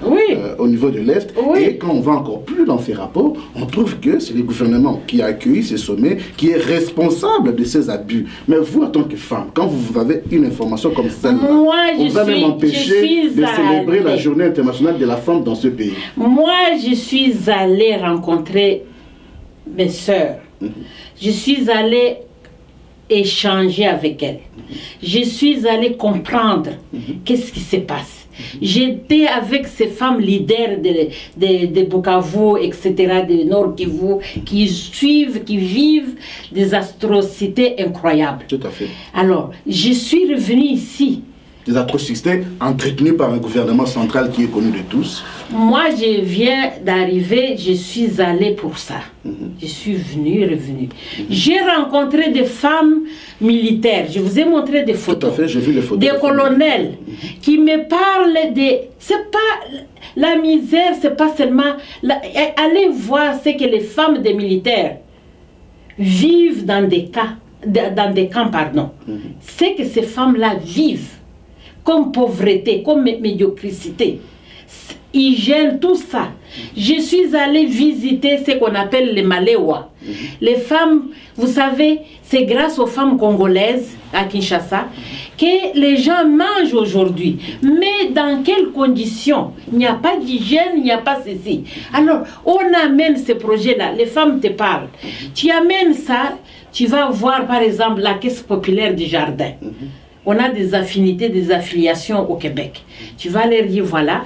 au niveau de l'Est. Et quand on va encore plus dans ces rapports, on trouve que c'est le gouvernement qui a accueilli ces sommets, qui est responsable de ces abus. Mais vous, en tant que femme, quand vous avez une information comme celle-là, on va même empêcher de célébrer la journée internationale de la femme dans ce pays. Moi, je suis allée rencontrer mes sœurs. Je suis allée échanger avec elles. Je suis allée comprendre qu'est-ce qui se passe. J'étais avec ces femmes leaders de Bukavu, etc., de Nord Kivu, qui suivent, qui vivent des atrocités incroyables. Tout à fait. Alors, je suis revenue ici. Des atrocités entretenues par un gouvernement central qui est connu de tous. Moi, je viens d'arriver, je suis allée pour ça. Je suis revenue. J'ai rencontré des femmes militaires. Je vous ai montré des photos. Tout à fait, j'ai vu les photos. Des colonels qui me parlent de... C'est pas... La misère, c'est pas seulement... Allez voir ce que les femmes des militaires vivent dans des camps, pardon. C'est que ces femmes-là vivent comme pauvreté, comme médiocrité, hygiène, tout ça. Je suis allée visiter ce qu'on appelle les Maléwa. Les femmes, vous savez, c'est grâce aux femmes congolaises à Kinshasa que les gens mangent aujourd'hui. Mais dans quelles conditions? Il n'y a pas d'hygiène, il n'y a pas ceci. Alors, on amène ces projets-là, les femmes te parlent. Tu amènes ça, tu vas voir par exemple la caisse populaire du jardin. On a des affinités, des affiliations au Québec. Tu vas leur dire, voilà.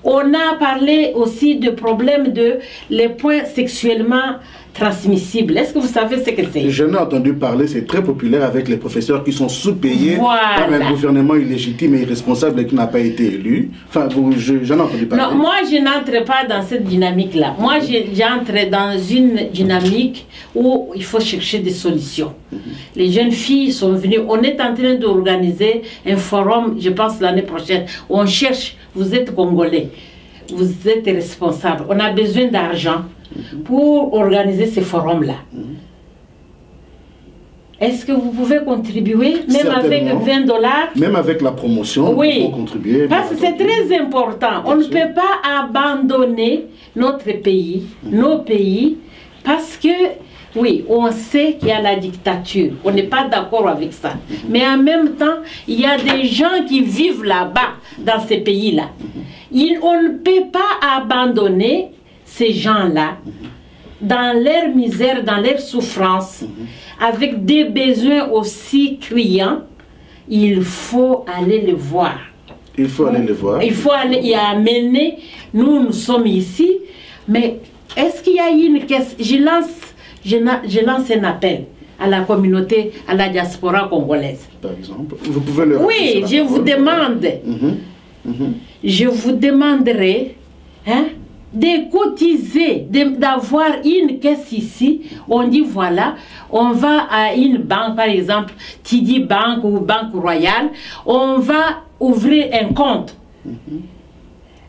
On a parlé aussi de problèmes de les points sexuellement transmissibles. Est-ce que vous savez ce que c'est? Je n'ai entendu parler, c'est très populaire avec les professeurs qui sont sous-payés par un gouvernement illégitime et irresponsable et qui n'a pas été élu. Enfin, j'en ai entendu parler. Non, moi, je n'entre pas dans cette dynamique-là. Moi, j'entre dans une dynamique où il faut chercher des solutions. Les jeunes filles sont venues. On est en train d'organiser un forum, je pense l'année prochaine, où on cherche, vous êtes Congolais, vous êtes responsables. On a besoin d'argent pour organiser ces forums-là. Est-ce que vous pouvez contribuer, même avec $20? Même avec la promotion, oui, il faut contribuer. Parce que c'est très important. On ne peut pas abandonner notre pays, nos pays, parce que, oui, on sait qu'il y a la dictature. On n'est pas d'accord avec ça. Mais en même temps, il y a des gens qui vivent là-bas, dans ces pays-là. On ne peut pas abandonner ces gens-là dans leur misère, dans leur souffrance, avec des besoins aussi criants. Il faut aller les voir. Il faut aller les voir. Il faut aller y amener. Nous sommes ici, mais est-ce qu'il y a une question? Je lance un appel à la communauté, à la diaspora congolaise. Par exemple, vous pouvez le Oui, je vous demande. Je vous demanderai de cotiser, d'avoir une caisse ici. On dit voilà, on va à une banque, par exemple, TD Bank ou Banque Royale, on va ouvrir un compte.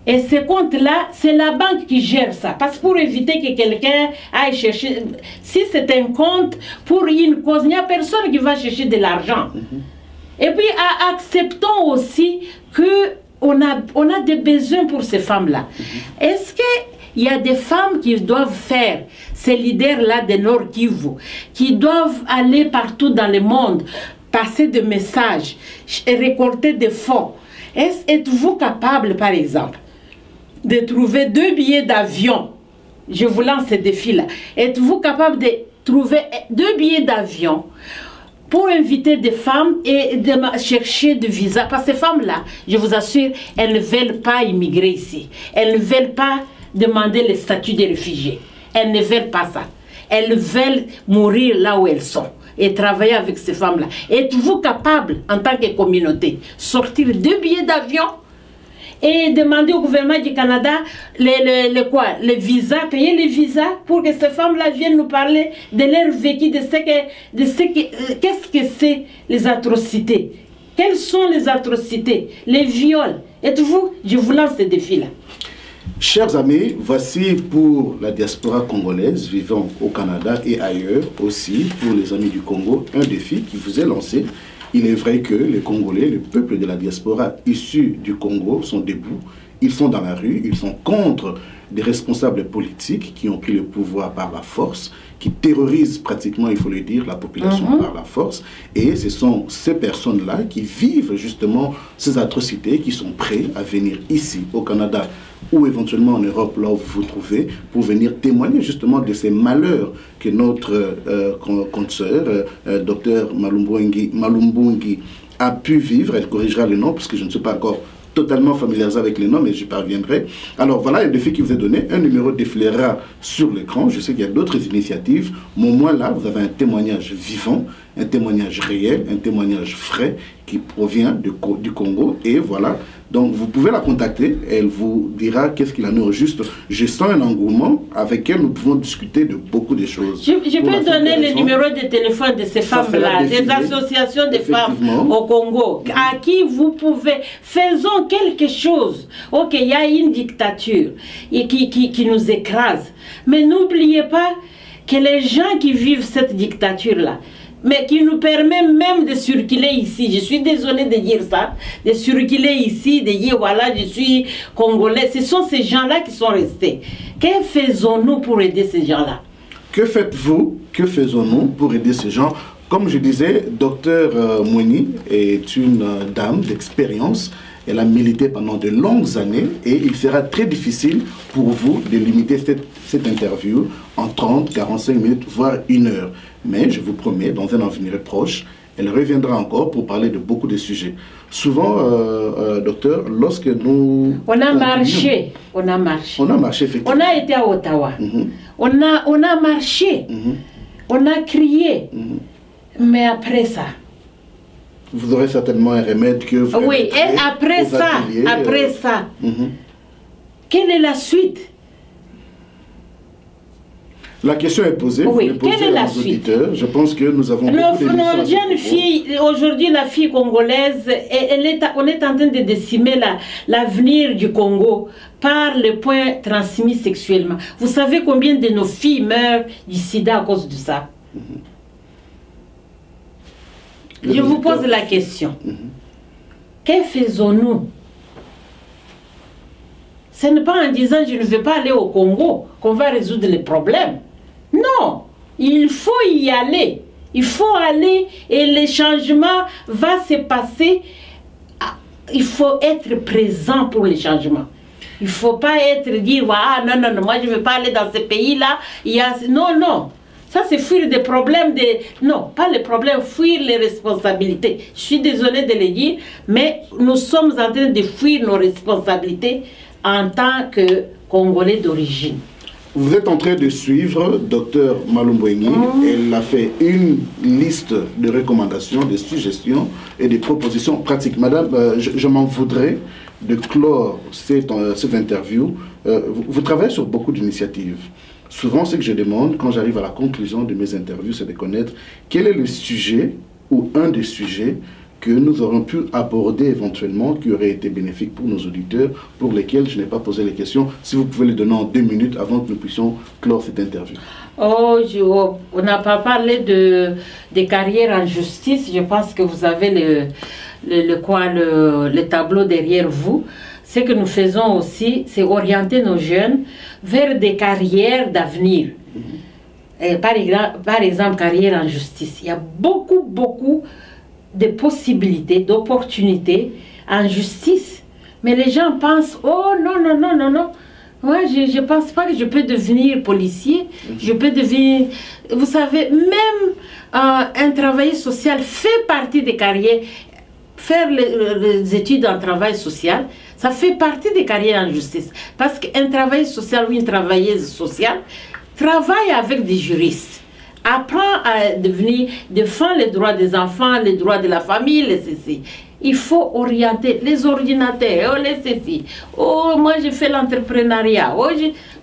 Et ce compte-là, c'est la banque qui gère ça. Parce que pour éviter que quelqu'un aille chercher... Si c'est un compte pour une cause, il n'y a personne qui va chercher de l'argent. Et puis, acceptons aussi qu'on a des besoins pour ces femmes-là. Est-ce qu'il y a des femmes qui doivent faire, ces leaders-là de Nord Kivu, qui doivent aller partout dans le monde, passer des messages, récolter des fonds? Êtes-vous capable, par exemple, de trouver 2 billets d'avion je vous lance ce défi-là. Êtes-vous capable de trouver 2 billets d'avion pour inviter des femmes et de chercher de visa? Parce que ces femmes-là, je vous assure, elles ne veulent pas immigrer ici. Elles ne veulent pas demander le statut de réfugiés. Elles ne veulent pas ça. Elles veulent mourir là où elles sont et travailler avec ces femmes-là. Êtes-vous capable, en tant que communauté, sortir 2 billets d'avion et demander au gouvernement du Canada les visas, payer les visas pour que ces femmes-là viennent nous parler de leur vécu, qu'est-ce que c'est les atrocités? Quelles sont les atrocités? Les viols? Êtes-vous? Je vous lance ce défi-là. Chers amis, voici pour la diaspora congolaise vivant au Canada et ailleurs aussi, pour les amis du Congo, un défi qui vous est lancé. Il est vrai que les Congolais, le peuple de la diaspora issu du Congo sont debout, ils sont dans la rue, ils sont contre des responsables politiques qui ont pris le pouvoir par la force, qui terrorisent pratiquement, il faut le dire, la population par la force. Et ce sont ces personnes-là qui vivent justement ces atrocités, qui sont prêts à venir ici, au Canada, ou éventuellement en Europe, là où vous vous trouvez, pour venir témoigner justement de ces malheurs que notre consoeur, docteur Malumbungi, a pu vivre. Elle corrigera le nom, parce que je ne suis pas encore totalement familiarisé avec les noms, mais j'y parviendrai. Alors voilà le défi qui vous est donné. Un numéro défilera sur l'écran. Je sais qu'il y a d'autres initiatives, mais au moins là, vous avez un témoignage vivant, un témoignage réel, un témoignage frais qui provient du Congo. Et voilà, donc vous pouvez la contacter. Elle vous dira qu'est-ce qu'il en est au juste. Je sens un engouement avec elle. Nous pouvons discuter de beaucoup de choses. Je peux donner le numéro de téléphone de ces femmes-là, des associations de femmes au Congo, à qui vous pouvez. Faisons quelque chose. Ok, il y a une dictature et qui nous écrase. Mais n'oubliez pas que les gens qui vivent cette dictature-là, mais qui nous permet même de circuler ici. Je suis désolée de dire ça, de circuler ici, de dire voilà, je suis congolais. Ce sont ces gens-là qui sont restés. Que faisons-nous pour aider ces gens-là? Que faites-vous? Que faisons-nous pour aider ces gens? Comme je disais, Dr Mouni est une dame d'expérience. Elle a milité pendant de longues années et il sera très difficile pour vous de limiter cette interview en 30, 45 minutes, voire 1 heure. Mais je vous promets, dans un avenir proche, elle reviendra encore pour parler de beaucoup de sujets. Souvent, docteur, lorsque nous... On a marché, effectivement. On a été à Ottawa. On a marché. On a crié. Mais après ça... Vous aurez certainement un remède que vous... Oui, et après ça, quelle est la suite? La question est posée. Oui, quelle est la suite? Je pense que nous avons nos jeunes filles, aujourd'hui la fille congolaise, on est en train de décimer l'avenir du Congo par le point transmis sexuellement. Vous savez combien de nos filles meurent du sida à cause de ça? Je vous pose la question. Que faisons-nous? Ce n'est pas en disant je ne vais pas aller au Congo qu'on va résoudre les problèmes. Non, il faut y aller. Il faut aller et le changement va se passer. Il faut être présent pour le changement. Il ne faut pas dire ah, non, moi je ne veux pas aller dans ce pays-là. Non. Ça, c'est fuir des problèmes, non, pas les problèmes, fuir les responsabilités. Je suis désolée de le dire, mais nous sommes en train de fuir nos responsabilités en tant que Congolais d'origine. Vous êtes en train de suivre Dr Malumbungi. Elle a fait une liste de recommandations, de suggestions et de propositions pratiques. Madame, je m'en voudrais de clore cette interview. Vous travaillez sur beaucoup d'initiatives. Souvent, ce que je demande quand j'arrive à la conclusion de mes interviews, c'est de connaître quel est le sujet ou un des sujets que nous aurions pu aborder éventuellement, qui aurait été bénéfique pour nos auditeurs, pour lesquels je n'ai pas posé les questions. Si vous pouvez les donner en 2 minutes avant que nous puissions clore cette interview. On n'a pas parlé des carrières en justice. Je pense que vous avez le tableau derrière vous. Ce que nous faisons aussi, c'est orienter nos jeunes vers des carrières d'avenir. Par exemple, carrière en justice. Il y a beaucoup de possibilités, d'opportunités en justice. Mais les gens pensent, oh non, Moi, je ne pense pas que je peux devenir policier. Je peux devenir... Vous savez, même un travailleur social fait partie des carrières. Faire les études en travail social, ça fait partie des carrières en justice. Parce qu'un travailleur social ou une travailleuse sociale travaille avec des juristes. Apprend à devenir, défend les droits des enfants, les droits de la famille, les ceci. Il faut orienter les ordinateurs, les ceci. Oh, moi je fais l'entrepreneuriat. Oh,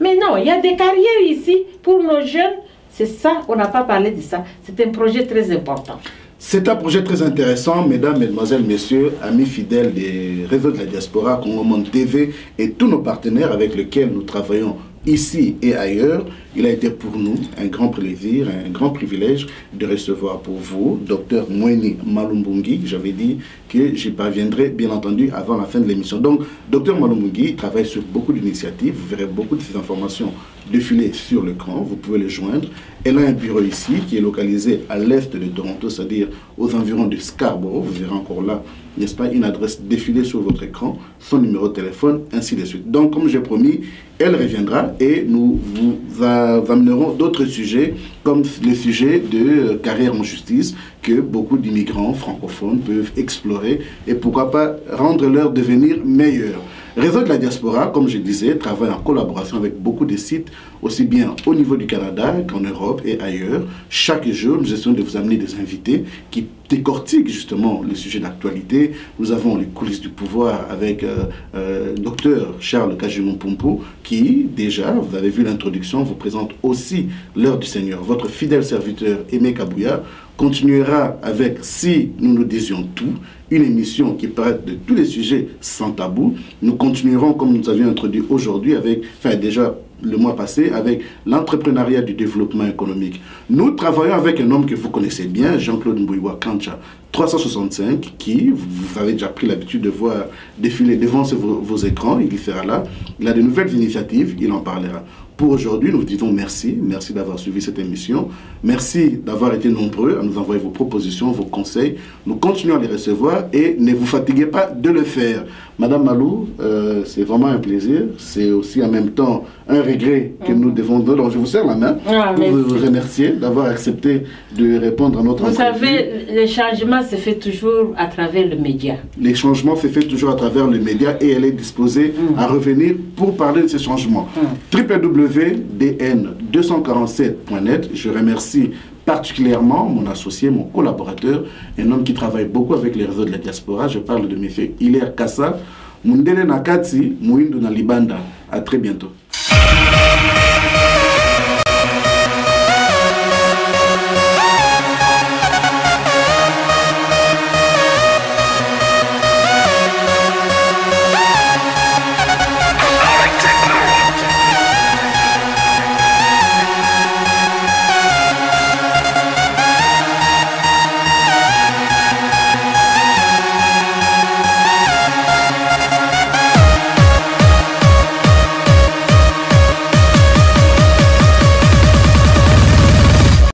mais non, il y a des carrières ici pour nos jeunes. C'est ça, on n'a pas parlé de ça. C'est un projet très important. C'est un projet très intéressant, mesdames, mesdemoiselles, messieurs, amis fidèles des réseaux de la diaspora, Congo Monde TV et tous nos partenaires avec lesquels nous travaillons ici et ailleurs. Il a été pour nous un grand plaisir, un grand privilège de recevoir pour vous Dr Moueni Malumbungi. J'avais dit que j'y parviendrai bien entendu avant la fin de l'émission. Donc, Dr Malumbungi travaille sur beaucoup d'initiatives. Vous verrez beaucoup de ces informations défiler sur l'écran. Vous pouvez les joindre. Elle a un bureau ici qui est localisé à l'est de Toronto, c'est-à-dire aux environs de Scarborough. Vous verrez encore là, n'est-ce pas, une adresse défilée sur votre écran, son numéro de téléphone, ainsi de suite. Donc, comme j'ai promis, elle reviendra et nous vous amènerons d'autres sujets, comme le sujet de carrière en justice, que beaucoup d'immigrants francophones peuvent explorer et pourquoi pas rendre leur devenir meilleur. Réseau de la diaspora, comme je disais, travaille en collaboration avec beaucoup de sites, aussi bien au niveau du Canada qu'en Europe et ailleurs. Chaque jour, nous essayons de vous amener des invités qui décortiquent justement les sujets d'actualité. Nous avons les coulisses du pouvoir avec Dr Charles Kajimon-Pompo qui, déjà, vous avez vu l'introduction, vous présente aussi l'heure du Seigneur. Votre fidèle serviteur Aimé Kabouya continuera avec Si nous nous disions tout, une émission qui traite de tous les sujets sans tabou. Nous continuerons, comme nous avions introduit aujourd'hui, avec, enfin déjà le mois passé, avec l'entrepreneuriat du développement économique. Nous travaillons avec un homme que vous connaissez bien, Jean-Claude Mbouiwa Kancha, 365, qui, vous avez déjà pris l'habitude de voir défiler devant vos écrans, il y sera là. Il a de nouvelles initiatives, il en parlera. Pour aujourd'hui, nous vous disons merci. Merci d'avoir suivi cette émission. Merci d'avoir été nombreux à nous envoyer vos propositions, vos conseils. Nous continuons à les recevoir et ne vous fatiguez pas de le faire. Madame Malou, c'est vraiment un plaisir. C'est aussi en même temps un regret que nous devons donner. Donc je vous serre la main pour vous remercier d'avoir accepté de répondre à notre interview. Vous savez, le changement se fait toujours à travers le média. Les changements se fait toujours à travers le média et elle est disposée à revenir pour parler de ces changements. www.dn247.net. Je remercie particulièrement mon associé, mon collaborateur, un homme qui travaille beaucoup avec les réseaux de la diaspora. Je parle de M. Hilaire Kassa, Mundele Nakati, Mouindou Nalibanda. À très bientôt.